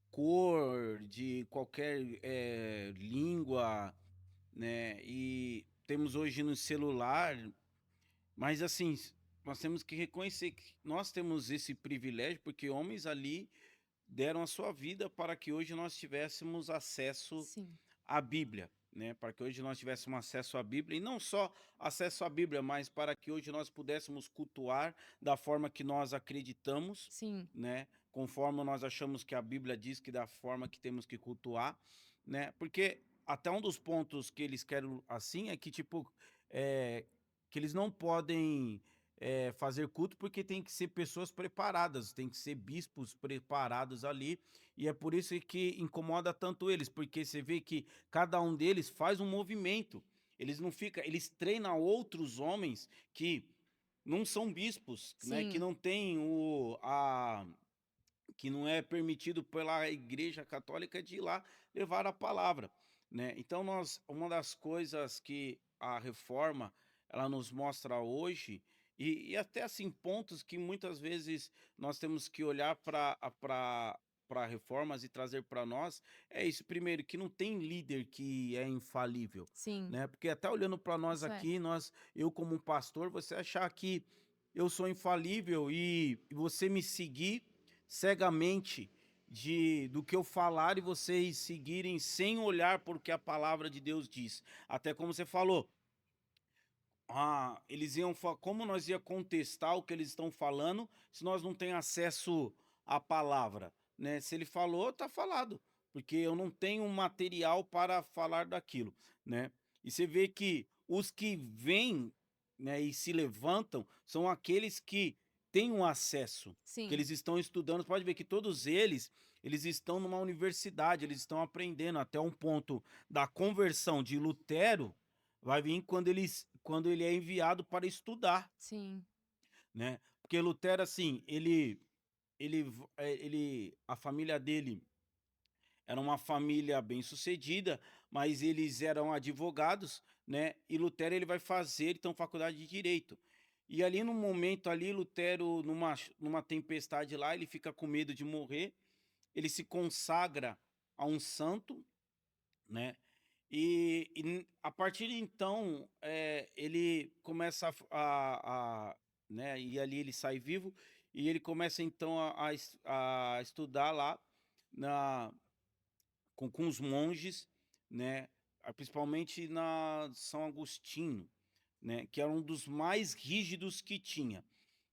cor, de qualquer língua, né? E temos hoje no celular, mas assim, nós temos que reconhecer que nós temos esse privilégio, porque homens ali deram a sua vida para que hoje nós tivéssemos acesso Sim, à Bíblia, né? Para que hoje nós tivéssemos acesso à Bíblia, e não só acesso à Bíblia, mas para que hoje nós pudéssemos cultuar da forma que nós acreditamos, sim, né? Conforme nós achamos que a Bíblia diz que da forma que temos que cultuar, né? Porque até um dos pontos que eles querem assim é que, tipo, é, que eles não podem fazer culto porque tem que ser pessoas preparadas, tem que ser bispos preparados ali, e é por isso que incomoda tanto eles, porque você vê que cada um deles faz um movimento. Eles não ficam, eles treinam outros homens que não são bispos, né, que sim, não tem que não é permitido pela Igreja Católica de ir lá levar a palavra, né? Então uma das coisas que a reforma ela nos mostra hoje, e até assim pontos que muitas vezes nós temos que olhar para reformas e trazer para nós, é isso. Primeiro, que não tem líder que é infalível, sim, né? Porque até olhando para nós isso é. aqui, eu como um pastor, você achar que eu sou infalível e você me seguir cegamente do que eu falar e vocês seguirem sem olhar por que a palavra de Deus diz. Até como você falou, eles iam como nós ia contestar o que eles estão falando se nós não tem acesso à palavra, né? Se ele falou, tá falado, porque eu não tenho material para falar daquilo, né? E você vê que os que vêm, né, e se levantam são aqueles que têm um acesso, que Sim, eles estão estudando. Você pode ver que todos eles estão numa universidade, eles estão aprendendo até um ponto da conversão de Lutero. Vai vir quando ele é enviado para estudar, sim, né? Porque Lutero, assim, a família dele era uma família bem-sucedida, mas eles eram advogados, né? E Lutero ele vai fazer então faculdade de direito. E ali no momento ali, Lutero numa tempestade lá, ele fica com medo de morrer, ele se consagra a um santo, né? A partir de então, ele começa né, e ali ele sai vivo, e ele começa então a estudar lá na, com os monges, né, principalmente na São Agostinho, né, que era um dos mais rígidos que tinha,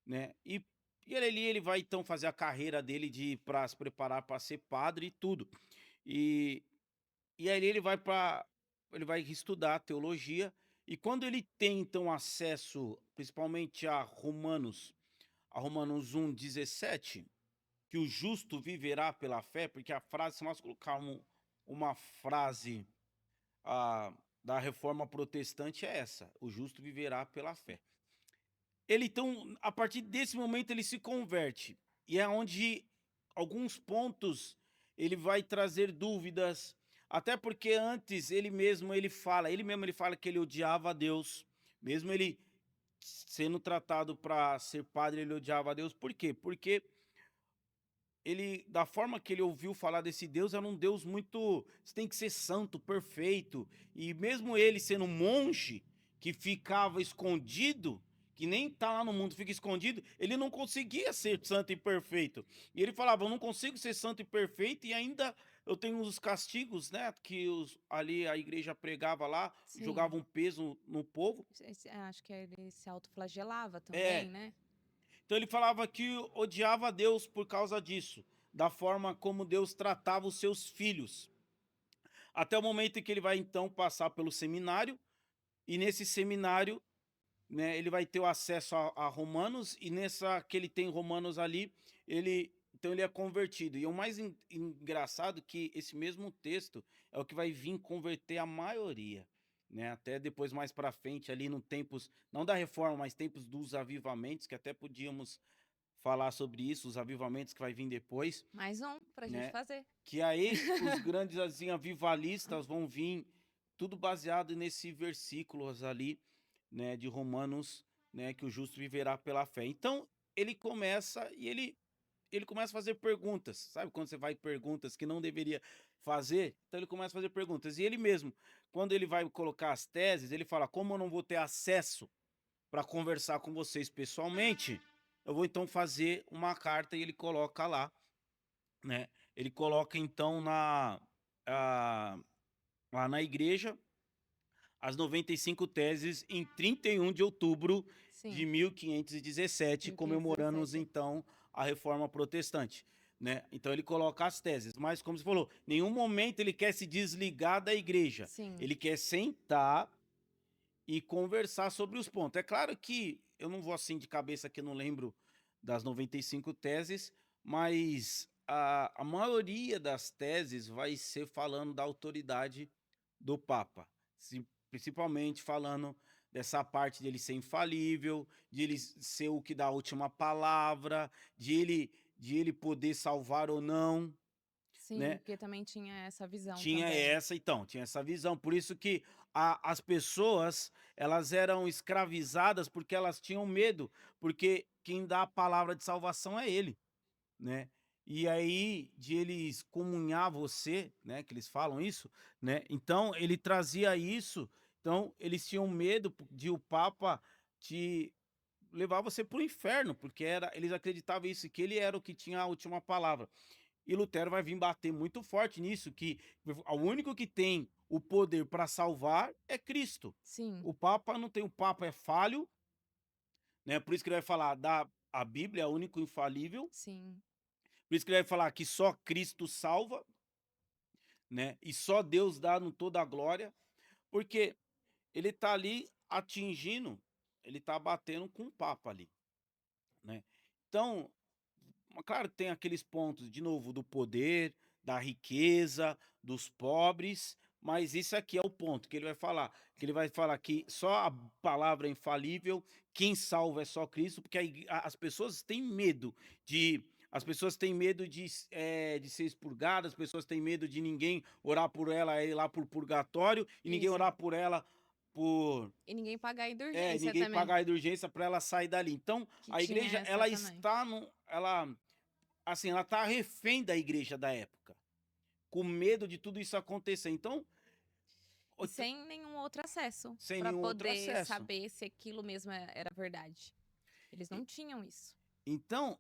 né, e ele vai então fazer a carreira dele para se preparar para ser padre e tudo. E, e aí ele vai estudar teologia, e quando ele tem então acesso principalmente a Romanos 1:17, que o justo viverá pela fé, porque a frase, se nós colocarmos uma frase da reforma protestante é essa: o justo viverá pela fé. Ele então, a partir desse momento ele se converte, e é onde alguns pontos ele vai trazer dúvidas, até porque antes ele mesmo ele fala que ele odiava a Deus, mesmo ele sendo tratado para ser padre, ele odiava a Deus. Por quê? Porque ele, da forma que ele ouviu falar desse Deus, era um Deus muito, você tem que ser santo, perfeito. E mesmo ele sendo um monge que ficava escondido, que nem tá lá no mundo, fica escondido, ele não conseguia ser santo e perfeito. E ele falava: "Eu não consigo ser santo e perfeito e ainda eu tenho os castigos, né, que ali a igreja pregava lá, jogava Sim. um peso no povo". Acho que ele se autoflagelava também, É. né. Então ele falava que odiava Deus por causa disso, da forma como Deus tratava os seus filhos. Até o momento em que ele vai então passar pelo seminário, e nesse seminário, né, ele vai ter o acesso a Romanos, e nessa que ele tem Romanos ali, ele é convertido. E o mais engraçado que esse mesmo texto é o que vai vir converter a maioria, né? Até depois mais para frente ali no tempos, não da reforma, mas tempos dos avivamentos, que até podíamos falar sobre isso, os avivamentos que vai vir depois, Mais um pra gente né? fazer. Que aí os grandes assim avivalistas vão vir tudo baseado nesse versículos ali, né, de Romanos, né, que o justo viverá pela fé. Então, ele começa a fazer perguntas. Sabe quando você vai perguntas que não deveria fazer? Então ele começa a fazer perguntas. E ele mesmo, quando ele vai colocar as teses, ele fala: "Como eu não vou ter acesso para conversar com vocês pessoalmente, eu vou então fazer uma carta", e ele coloca lá, né? Ele coloca então a- lá na igreja as 95 teses em 31 de outubro de Sim, 1517, comemorando 1517. então a Reforma Protestante, né? Então ele coloca as teses, mas como você falou, nenhum momento ele quer se desligar da igreja. Sim, Ele quer sentar e conversar sobre os pontos. É claro que eu não vou assim de cabeça que eu não lembro das 95 teses, mas a maioria das teses vai ser falando da autoridade do Papa, principalmente falando dessa parte de ele ser infalível, de ele ser o que dá a última palavra, de ele poder salvar ou não, sim, né? porque também tinha essa visão Tinha também. essa então, tinha essa visão, por isso que as pessoas, elas eram escravizadas, porque elas tinham medo, porque quem dá a palavra de salvação é ele, né. E aí, de ele excomunhar você, né, que eles falam isso, né, então ele trazia isso, então eles tinham medo de o Papa te levar você para o inferno, porque eles acreditavam isso, que ele era o que tinha a última palavra. E Lutero vai vir bater muito forte nisso, que o único que tem o poder para salvar é Cristo. Sim, O Papa não tem, o Papa é falho, né? Por isso que ele vai falar da a Bíblia é o único infalível. sim, Por isso que ele vai falar que só Cristo salva, né? E só Deus dá no toda a glória, porque ele tá ali atingindo, ele tá batendo com o Papa ali, né? Então, claro que tem aqueles pontos, de novo, do poder, da riqueza, dos pobres, mas isso aqui é o ponto que ele vai falar que só a palavra é infalível, quem salva é só Cristo, porque as pessoas têm medo de ser expurgadas, as pessoas têm medo de ninguém orar por ela, ir lá por purgatório, e ninguém isso. orar por ela por E ninguém pagar a indulgência ninguém também, pagar a indulgência para ela sair dali. Então, que a tinha igreja, essa ela também. está no ela assim, ela tá refém da igreja da época, com medo de tudo isso acontecer. Então, E ot sem nenhum outro acesso sem para nenhum outro poder acesso. saber se aquilo mesmo era verdade. Eles E não tinham isso. então,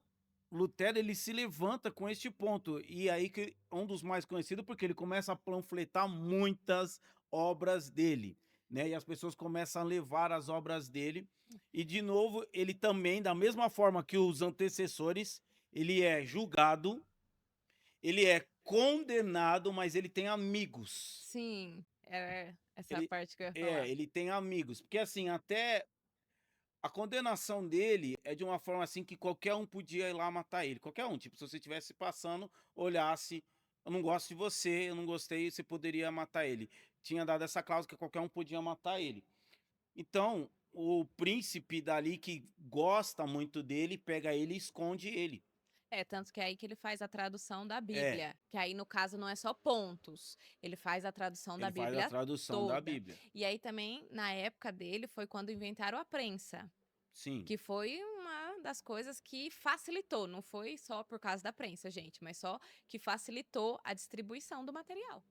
Lutero ele se levanta com este ponto, e aí que um dos mais conhecidos, porque ele começa a panfletar muitas obras dele, né, e as pessoas começam a levar as obras dele, e de novo, ele também, da mesma forma que os antecessores, ele é julgado, ele é condenado, mas ele tem amigos. Sim, é essa Ele parte que eu ia falar. ele tem amigos, porque assim, até a condenação dele é de uma forma assim que qualquer um podia ir lá matar ele, qualquer um, tipo, se você estivesse passando, olhasse, eu não gosto de você, eu não gostei, você poderia matar ele. Tinha dado essa cláusula que qualquer um podia matar ele. Então, o príncipe dali que gosta muito dele, pega ele e esconde ele. É, tanto que é aí que ele faz a tradução da É, Bíblia, que aí no caso não é só pontos, ele faz a tradução da ele faz a Bíblia tradução da toda. Bíblia. E aí também, na época dele, foi quando inventaram a prensa, Sim. que foi uma das coisas que facilitou, não foi só por causa da prensa, gente, mas só que facilitou a distribuição do material.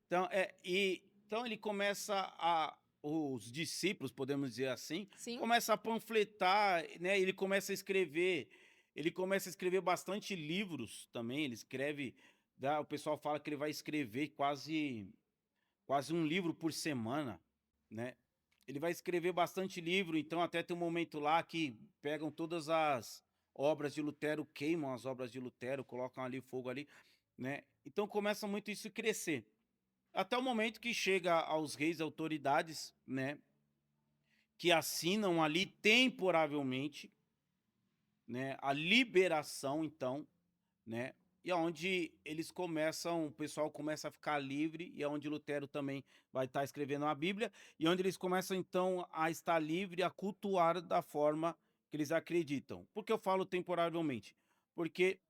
Então, então ele começa a os discípulos, podemos dizer assim, Sim, começa a panfletar, né, ele começa a escrever bastante livros também, ele escreve o pessoal fala que ele vai escrever quase um livro por semana, né. Ele vai escrever bastante livro, então até tem um momento lá que pegam todas as obras de Lutero, queimam as obras de Lutero, colocam ali fogo ali, né. Então começa muito isso a crescer. Até o momento que chega aos reis e autoridades, né, que assinam ali temporavelmente, né, a liberação então, né, e aonde eles começam o pessoal começa a ficar livre, e aonde Lutero também vai estar escrevendo a Bíblia, e onde eles começam então a estar livre, a cultuar da forma que eles acreditam. Por que eu falo temporariamente? Porque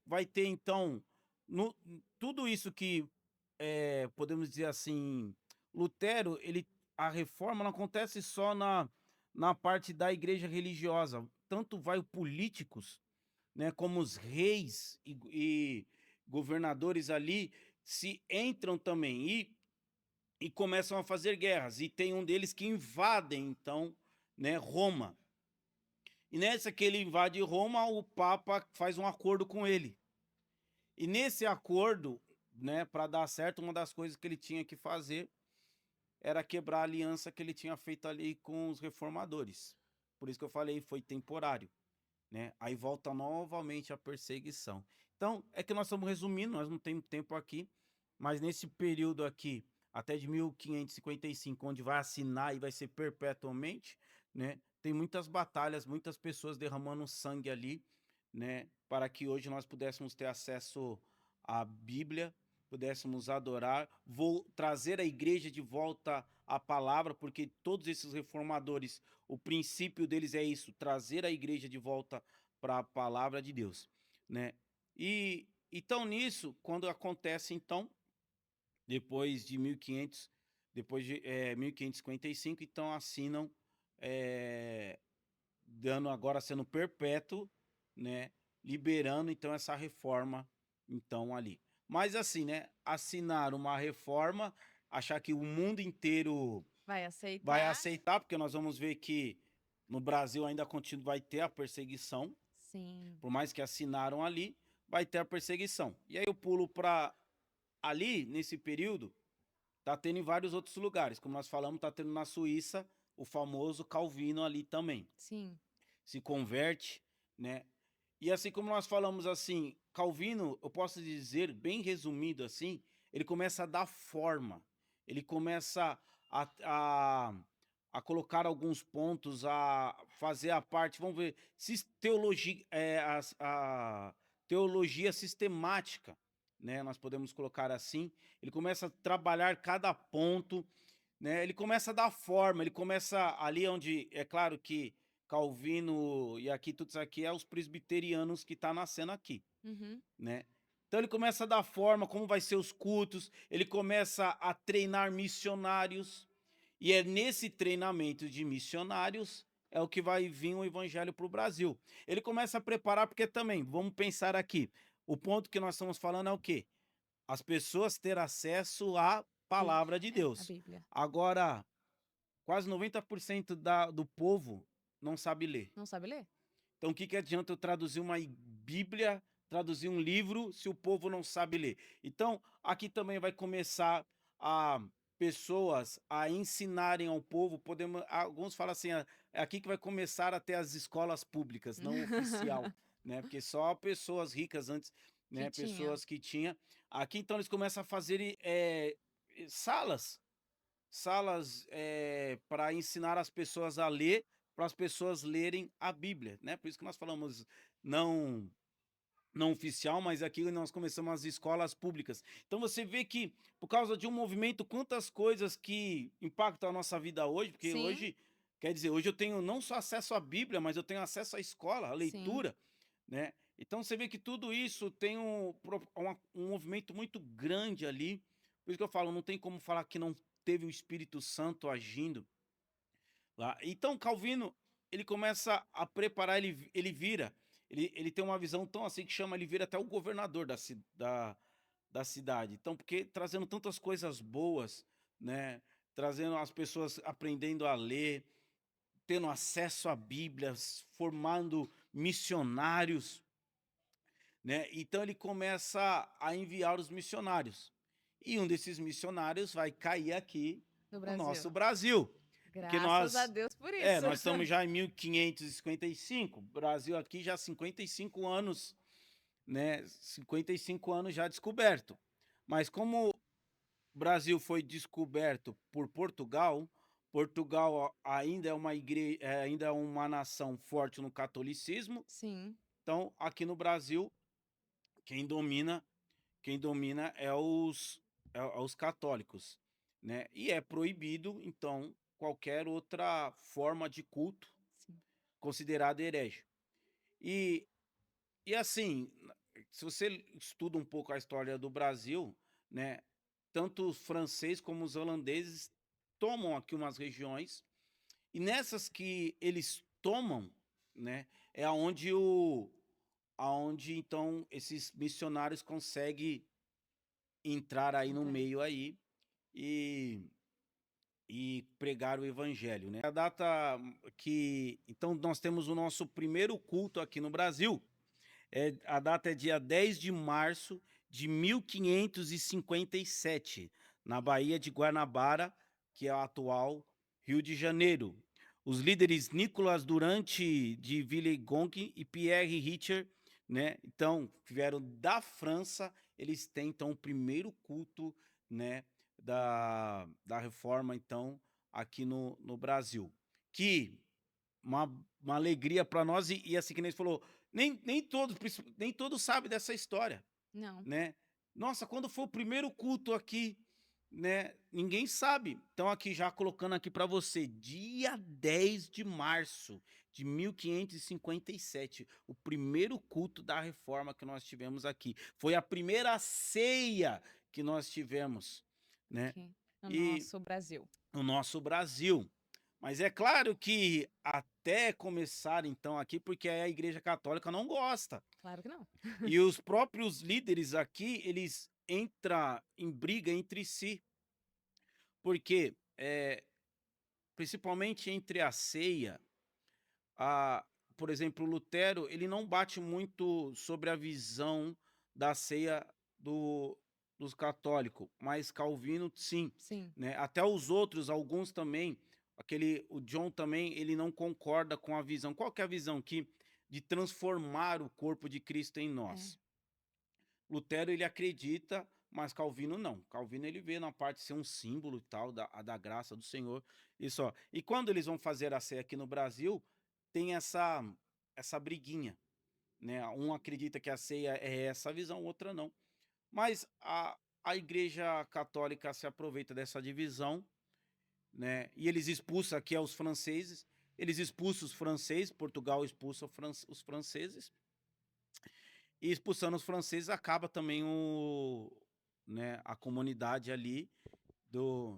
vai ter então, no tudo isso que, podemos dizer assim, Lutero, a reforma não acontece só na parte da igreja religiosa, tanto vai políticos, né, como os reis e governadores ali se entram também e começam a fazer guerras, e tem um deles que invadem então, né, Roma. E nessa que ele invade Roma, o papa faz um acordo com ele. E nesse acordo, né, para dar certo, uma das coisas que ele tinha que fazer era quebrar a aliança que ele tinha feito ali com os reformadores. Por isso que eu falei, foi temporário, né? Aí volta novamente a perseguição. Então, é que nós estamos resumindo, nós não temos tempo aqui, mas nesse período aqui, até de 1555, onde vai assinar e vai ser perpetuamente, né? Tem muitas batalhas, muitas pessoas derramando sangue ali, né? Para que hoje nós pudéssemos ter acesso à Bíblia, pudéssemos adorar, vou trazer a igreja de volta à palavra, porque todos esses reformadores, o princípio deles é isso, trazer a igreja de volta para a palavra de Deus, né? E então nisso, quando acontece então, depois de 1500, depois de 1555, então assinam, eh, dando agora sendo perpétuo, né, liberando então essa reforma, então ali. Mas assim, né, assinar uma reforma, achar que o mundo inteiro vai vai aceitar. aceitar, porque nós vamos ver que no Brasil ainda continua vai ter a perseguição, Sim. por mais que assinaram ali, vai ter a perseguição. E aí eu pulo para ali, nesse período, tá tendo em vários outros lugares, como nós falamos, tá tendo na Suíça o famoso Calvino ali também. Sim. Se converte, né? E assim como nós falamos assim, Calvino, eu posso dizer, bem resumido assim, ele começa a dar forma, ele começa a, a colocar alguns pontos, a fazer a parte, vamos ver, teologia, a teologia sistemática, né? Nós podemos colocar assim, ele começa a trabalhar cada ponto, né, ele começa a dar forma, ele começa ali onde é claro que Calvino e aqui tudo isso aqui é os presbiterianos que tá nascendo aqui, Uhum. né. Então ele começa a dar forma, como vai ser os cultos, ele começa a treinar missionários, e é nesse treinamento de missionários, é o que vai vir o evangelho para o Brasil. Ele começa a preparar, porque também, vamos pensar aqui, o ponto que nós estamos falando é o quê? As pessoas ter acesso à palavra de A Deus. Bíblia. Agora, quase 90% do povo não sabe ler. Não sabe ler? Então o que que adianta eu traduzir uma Bíblia, traduzir um livro, se o povo não sabe ler? Então, aqui também vai começar a pessoas a ensinarem ao povo, podemos alguns falam assim: "É aqui que vai começar a ter as escolas públicas, não oficial", né, porque só pessoas ricas antes, Que né, tinha. pessoas que tinha. Aqui então eles começam a fazer salas, para ensinar as pessoas a ler, para as pessoas lerem a Bíblia, né, por isso que nós falamos não não oficial, mas aqui nós começamos as escolas públicas. Então você vê que, por causa de um movimento, quantas coisas que impactam a nossa vida hoje, porque Sim, hoje, quer dizer, hoje eu tenho não só acesso à Bíblia, mas eu tenho acesso à escola, à sim. leitura, né. Então você vê que tudo isso tem um movimento muito grande ali, por isso que eu falo, não tem como falar que não teve o Espírito Santo agindo lá. Então Calvino, ele começa a preparar, ele vira, ele tem uma visão tão assim que chama, ele vira até o governador da cidade. Então, porque trazendo tantas coisas boas, né, trazendo as pessoas aprendendo a ler, tendo acesso a Bíblias, formando missionários, né? Então ele começa a enviar os missionários. E um desses missionários vai cair aqui No no nosso Brasil. Brasil, porque Graças a Deus por isso. nós estamos já em 1555, Brasil aqui já há 55 anos, né? 55 anos já descoberto. Mas como o Brasil foi descoberto por Portugal, Portugal ainda é uma ainda é uma nação forte no catolicismo. Sim, Então, aqui no Brasil, quem domina quem domina é os católicos, né? E é proibido, então, qualquer outra forma de culto sim. considerada herege. E, e assim, se você estuda um pouco a história do Brasil, né? Tanto os franceses como os holandeses tomam aqui umas regiões, e nessas que eles tomam, né? É aonde então esses missionários conseguem entrar aí no Entrar. meio aí e pregar o evangelho, né. A data que então nós temos o nosso primeiro culto aqui no Brasil, a data é dia 10 de março de 1557, na Baía de Guanabara, que é o atual Rio de Janeiro. Os líderes Nicolas Durante de Villegong e Pierre Richer, né, então, que vieram da França, eles têm então o primeiro culto, né, da reforma, então, aqui no Brasil. Que uma, uma alegria para nós, e assim que nem você falou, nem todos sabem dessa história, Não. né? Nossa, quando foi o primeiro culto aqui, né? Ninguém sabe. Então aqui já colocando aqui para você, dia 10 de março de 1557, o primeiro culto da reforma que nós tivemos aqui. Foi a primeira ceia que nós tivemos, né? Aqui no E nosso Brasil. no nosso Brasil. Mas é claro que até começar então aqui, porque a Igreja Católica não gosta. Claro que não. E os próprios líderes aqui, eles entram em briga entre si, porque principalmente entre a ceia, a, por exemplo, o Lutero, ele não bate muito sobre a visão da ceia do, dos católicos, mas Calvino sim, Sim. né? Até os outros, alguns também, o John também, ele não concorda com a visão. Qual que é a visão que de transformar o corpo de Cristo em É. nós? Lutero ele acredita, mas Calvino não. Calvino ele vê na parte de ser um símbolo e tal da graça do Senhor e só. E quando eles vão fazer a ceia aqui no Brasil, tem essa briguinha, né? Um acredita que a ceia é essa visão, outra não. Mas a Igreja Católica se aproveita dessa divisão, né? E eles expulsam aqui os franceses, eles expulsam os franceses, Portugal expulsa os franceses, e expulsando os franceses acaba também né, a comunidade ali do,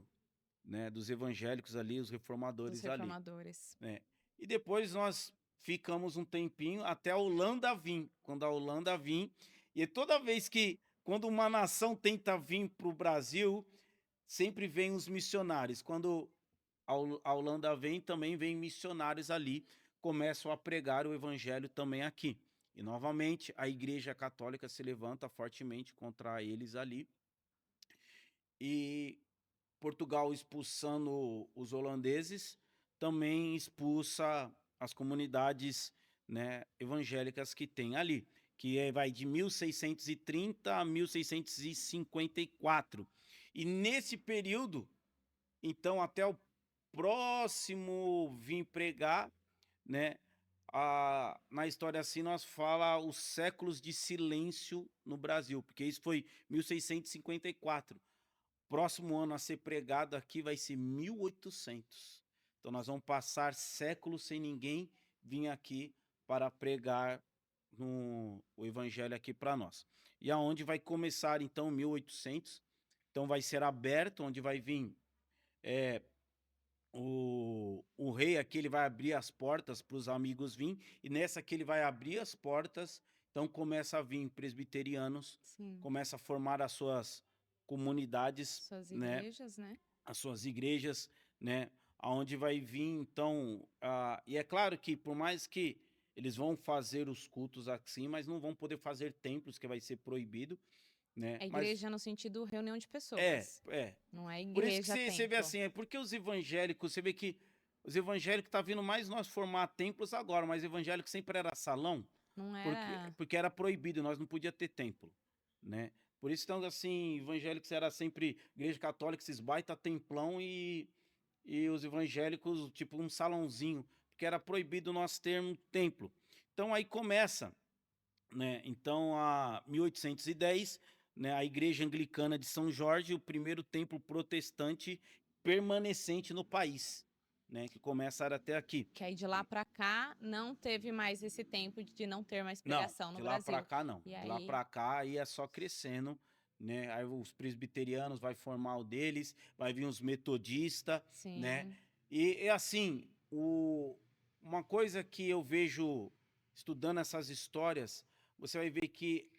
né, dos evangélicos ali, os Dos reformadores ali, reformadores. né. E depois nós ficamos um tempinho até a Holanda vir. Quando a Holanda vir, e toda vez que quando uma nação tenta vir para o Brasil, sempre vem os missionários. Quando a Holanda vem, também vem missionários ali, começam a pregar o evangelho também aqui. E novamente a Igreja Católica se levanta fortemente contra eles ali. E Portugal expulsando os holandeses, também expulsa as comunidades, né, evangélicas que tem ali, que vai de 1630 a 1654. E nesse período, então, até o próximo vir pregar, né? Na história assim nós fala os séculos de silêncio no Brasil, porque isso foi 1654. Próximo ano a ser pregado aqui vai ser 1800. Então nós vamos passar séculos sem ninguém vir aqui para pregar o evangelho aqui para nós. E aonde vai começar então 1800? Então vai ser aberto, onde vai vir o rei aqui ele vai abrir as portas para os amigos vir e nessa que ele vai abrir as portas, então começa a vir presbiterianos, Sim. começa a formar as suas comunidades, Suas né, igrejas, né. as suas igrejas, né, aonde vai vir então, e é claro que por mais que eles vão fazer os cultos assim, mas não vão poder fazer templos, que vai ser proibido, né, É mas igreja no sentido reunião de é, pessoas, é. não é Por isso que igreja você vê templo. assim, é porque os evangélicos, você vê que os evangélicos tá vindo mais nós formar templos agora, mas evangélico sempre era salão, Não porque era porque era proibido, nós não podia ter templo, né. Por isso então, assim, evangélicos era sempre igreja católica, esses baita templão e os evangélicos tipo um salãozinho, porque era proibido nós termos templo. Então aí começa, né, então a 1810, né, a igreja anglicana de São Jorge, o primeiro templo protestante permanecente no país, né, que começa até aqui. que aí de lá para cá não teve mais esse tempo de não ter mais Não, pregação no de lá para Brasil. cá não, E de lá aí para cá aí é só crescendo, né, aí os presbiterianos vai formar o deles, vai vir os metodistas, né, sim, e assim, uma coisa que eu vejo estudando essas histórias, você vai ver que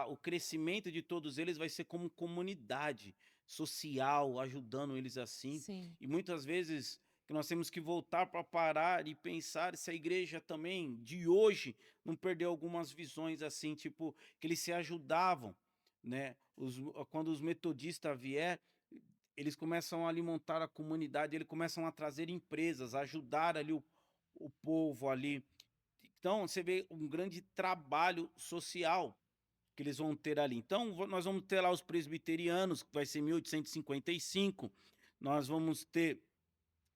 o crescimento de todos eles vai ser como comunidade social, ajudando eles assim, sim. e muitas vezes que nós temos que voltar para parar e pensar se a igreja também de hoje não perdeu algumas visões assim, tipo, que eles se ajudavam, né? Quando os metodistas vier, eles começam ali montar a comunidade, eles começam a trazer empresas, a ajudar ali o povo ali. Então, você vê um grande trabalho social que eles vão ter ali. Então, nós vamos ter lá os presbiterianos, que vai ser 1855, nós vamos ter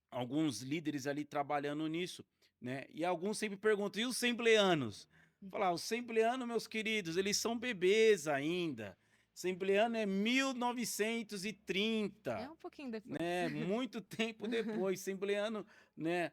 alguns líderes ali trabalhando nisso, né? E alguns sempre perguntam: "E os assembleanos?" Falar: "Os assembleanos, meus queridos, eles são bebês ainda. Assembleano é É 1930, um pouquinho depois. né, muito tempo depois. Assembleano, né,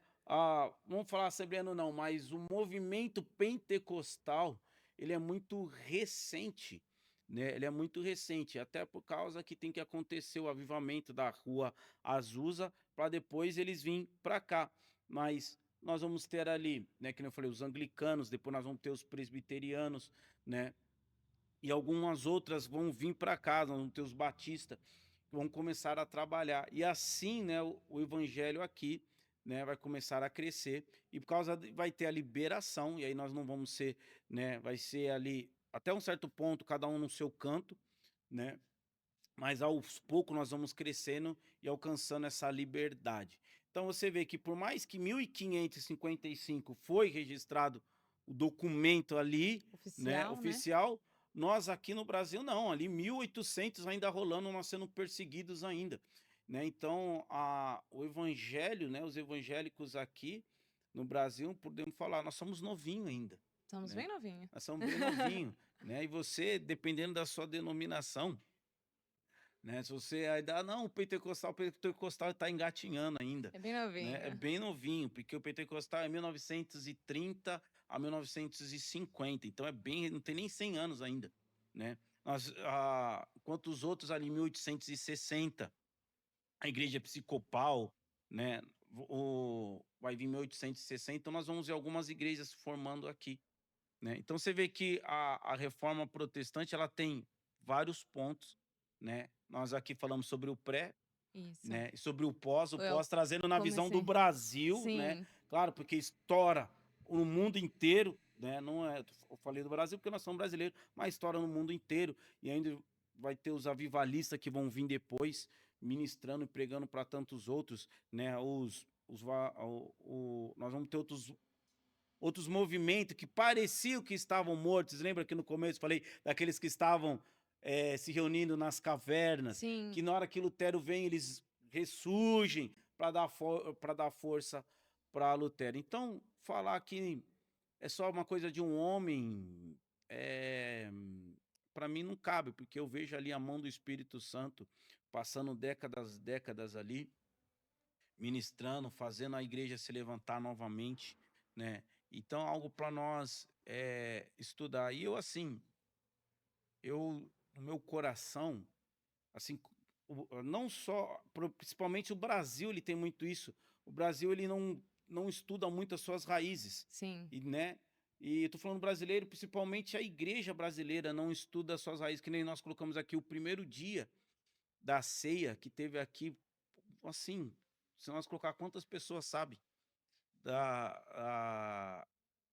vamos falar assembleano não, mas o movimento pentecostal, ele é muito recente, né, ele é muito recente, até por causa que tem que acontecer o avivamento da Rua Azusa, para depois eles virem para cá. Mas nós vamos ter ali, né, que nem eu falei, os anglicanos, depois nós vamos ter os presbiterianos, né, e algumas outras vão vir para cá, nós vamos ter os batistas, que vão começar a trabalhar. E assim, né, o evangelho aqui, né, vai começar a crescer e por causa vai ter a liberação e aí nós não vamos ser, né, vai ser ali até um certo ponto cada um no seu canto, né? Mas aos poucos nós vamos crescendo e alcançando essa liberdade. Então você vê que por mais que 1555 foi registrado o documento ali, né, Oficial, né. oficial, nós aqui no Brasil não, ali 1800 ainda rolando, nós sendo perseguidos ainda, né? Então o evangelho, né, os evangélicos aqui no Brasil, podemos falar, nós somos novinho ainda, Estamos né? bem novinho. Nós somos bem novinho, né? E você, dependendo da sua denominação, né, se você aí dá: "Não, o pentecostal está engatinhando ainda", É bem né, é novinho. bem novinho, porque o pentecostal é 1930 a 1950, então é bem não tem nem 100 anos ainda, né. Enquanto os outros ali em 1860, a igreja episcopal, né, vai vir 1860, então nós vamos ver algumas igrejas se formando aqui, né. Então você vê que a reforma protestante ela tem vários pontos, né. Nós aqui falamos sobre o pré, Isso. né, e sobre o Eu pós trazendo na visão do comecei Brasil, né. sim, Claro, porque estoura no mundo inteiro, né, não é eu falei do Brasil porque nós somos brasileiros, mas estoura no mundo inteiro e ainda vai ter os avivalistas que vão vir depois, ministrando e pregando para tantos outros, né, os va o nós vamos ter outros movimentos que pareciam que estavam mortos. Lembra que no começo eu falei daqueles que estavam se reunindo nas cavernas, sim. que na hora que Lutero vem, eles ressurgem para dar força para Lutero. Então, falar que é só uma coisa de um homem, para mim não cabe, porque eu vejo ali a mão do Espírito Santo passando décadas, décadas ali, ministrando, fazendo a igreja se levantar novamente, né. Então algo para nós, estudar. E eu assim, eu no meu coração, assim, não só principalmente o Brasil ele tem muito isso, o Brasil ele não estuda muito as suas raízes, Sim, e, né, e tô falando brasileiro, principalmente a igreja brasileira não estuda as suas raízes, que nem nós colocamos aqui o primeiro dia da ceia que teve aqui, assim, se nós colocar quantas pessoas sabe da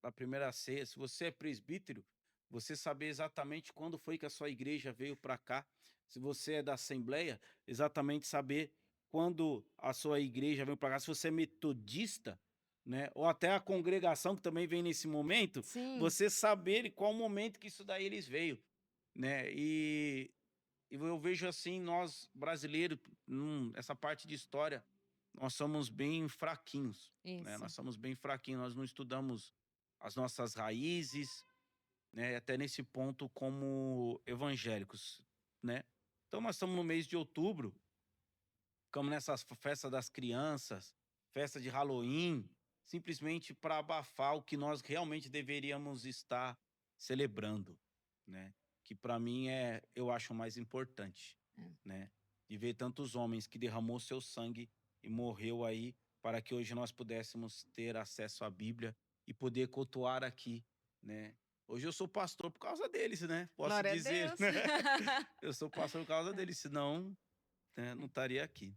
da primeira ceia, se você é presbítero, você saber exatamente quando foi que a sua igreja veio para cá, se você é da assembleia, exatamente saber quando a sua igreja veio para cá, se você é metodista, né, ou até a congregação que também vem nesse momento, sim, você saber qual momento que isso daí eles veio, né, e eu vejo assim, nós brasileiros, essa parte de história, nós somos bem fraquinhos, né? isso. Nós somos bem fraquinhos, nós não estudamos as nossas raízes, né? Até nesse ponto como evangélicos, né? Então nós estamos no mês de outubro, ficamos nessas festa das crianças, festa de Halloween, simplesmente para abafar o que nós realmente deveríamos estar celebrando, né? Que para mim eu acho o mais importante, É. né? De ver tantos homens que derramou seu sangue e morreu aí para que hoje nós pudéssemos ter acesso à Bíblia e poder cultuar aqui, né? Hoje eu sou pastor por causa deles, né? Posso Glória a dizer, Deus. né? Eu sou pastor por causa deles, senão, né, não estaria aqui,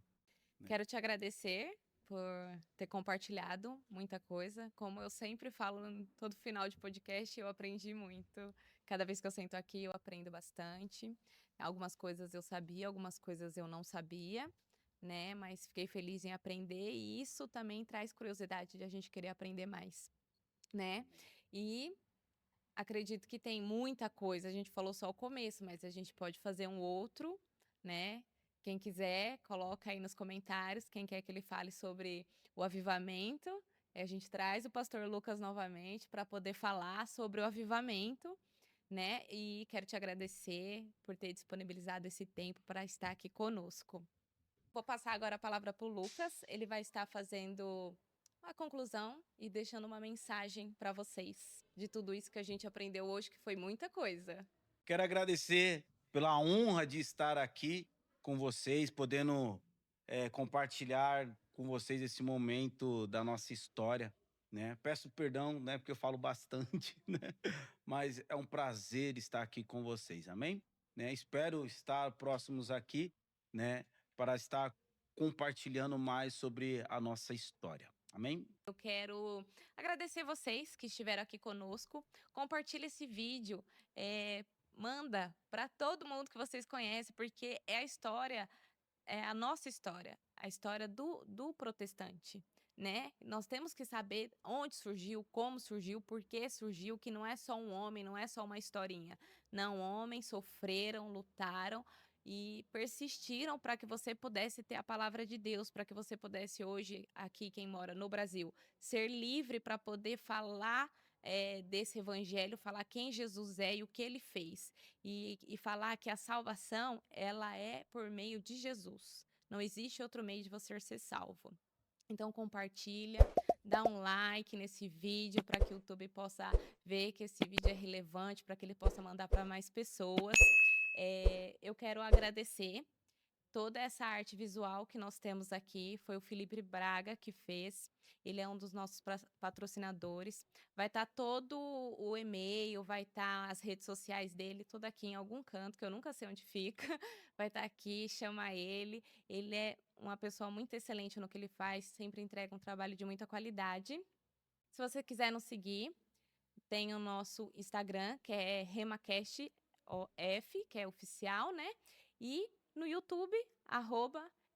né? Quero te agradecer por ter compartilhado muita coisa. Como eu sempre falo em todo final de podcast, eu aprendi muito. Cada vez que eu sento aqui, eu aprendo bastante. Algumas coisas eu sabia, algumas coisas eu não sabia, né? Mas fiquei feliz em aprender e isso também traz curiosidade de a gente querer aprender mais, né? E acredito que tem muita coisa. A gente falou só o começo, mas a gente pode fazer um outro, né? Quem quiser, coloca aí nos comentários quem quer que ele fale sobre o avivamento. A gente traz o pastor Lucas novamente para poder falar sobre o avivamento, né? E quero te agradecer por ter disponibilizado esse tempo para estar aqui conosco. Vou passar agora a palavra para o Lucas. Ele vai estar fazendo a conclusão e deixando uma mensagem para vocês de tudo isso que a gente aprendeu hoje, que foi muita coisa. Quero agradecer pela honra de estar aqui com vocês, podendo compartilhar com vocês esse momento da nossa história, né? Peço perdão, né, porque eu falo bastante, né? Mas é um prazer estar aqui com vocês, amém? Né? Espero estar próximos aqui, né, para estar compartilhando mais sobre a nossa história, amém? Eu quero agradecer vocês que estiveram aqui conosco. Compartilhe esse vídeo, manda para todo mundo que vocês conhecem, porque é a história, é a nossa história, a história do protestante, né? Nós temos que saber onde surgiu, como surgiu, por que surgiu, que não é só um homem, não é só uma historinha. Não, homens sofreram, lutaram e persistiram para que você pudesse ter a palavra de Deus, para que você pudesse hoje, aqui quem mora no Brasil, ser livre para poder falar desse evangelho, falar quem Jesus é e o que ele fez e falar que a salvação ela é por meio de Jesus. Não existe outro meio de você ser salvo. Então compartilha, dá um like nesse vídeo para que o YouTube possa ver que esse vídeo é relevante, para que ele possa mandar para mais pessoas. Eu quero agradecer toda essa arte visual que nós temos aqui foi o Felipe Braga que fez. Ele é um dos nossos patrocinadores. Vai estar todo o e-mail, vai estar as redes sociais dele, tudo aqui em algum canto, que eu nunca sei onde fica. Vai estar aqui, chama ele. Ele é uma pessoa muito excelente no que ele faz, sempre entrega um trabalho de muita qualidade. Se você quiser nos seguir, tem o nosso Instagram, que é RemaCast OF, que é oficial, né? E no YouTube,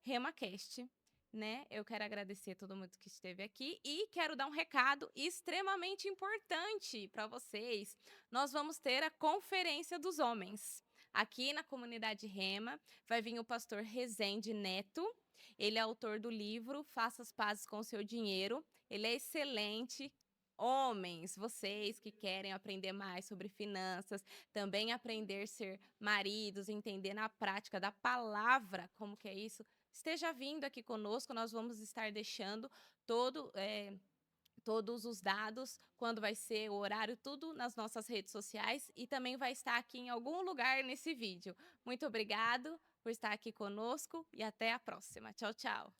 @RemaCast, né? Eu quero agradecer a todo mundo que esteve aqui e quero dar um recado extremamente importante para vocês. Nós vamos ter a Conferência dos Homens. Aqui na comunidade Rema vai vir o pastor Rezende Neto. Ele é autor do livro Faça as Pazes com o Seu Dinheiro. Ele é excelente. Homens, vocês que querem aprender mais sobre finanças, também aprender a ser maridos, entender na prática da palavra como que é isso, esteja vindo aqui conosco, nós vamos estar deixando todo, todos os dados, quando vai ser o horário, tudo nas nossas redes sociais e também vai estar aqui em algum lugar nesse vídeo. Muito obrigado por estar aqui conosco e até a próxima. Tchau, tchau.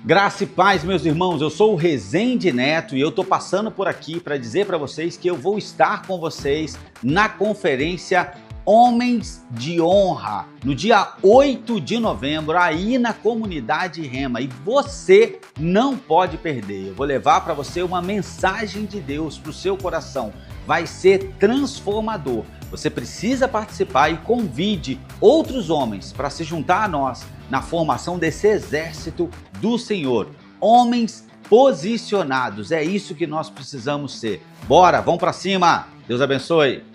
Graça e paz, meus irmãos, eu sou o Rezende Neto e eu tô passando por aqui para dizer para vocês que eu vou estar com vocês na conferência Homens de Honra, no dia 8 de novembro, aí na comunidade Rema, e você não pode perder. Eu vou levar para você uma mensagem de Deus para o seu coração, vai ser transformador. Você precisa participar e convide outros homens para se juntar a nós na formação desse exército do Senhor. Homens posicionados, é isso que nós precisamos ser. Bora, vamos para cima. Deus abençoe.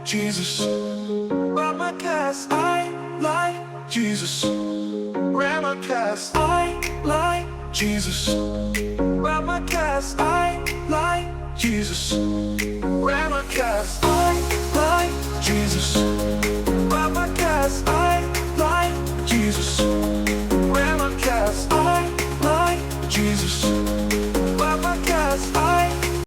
Jesus, Ramacast, I like Jesus. Ramacast, I like Jesus. Ramacast, I like Jesus. Ramacast.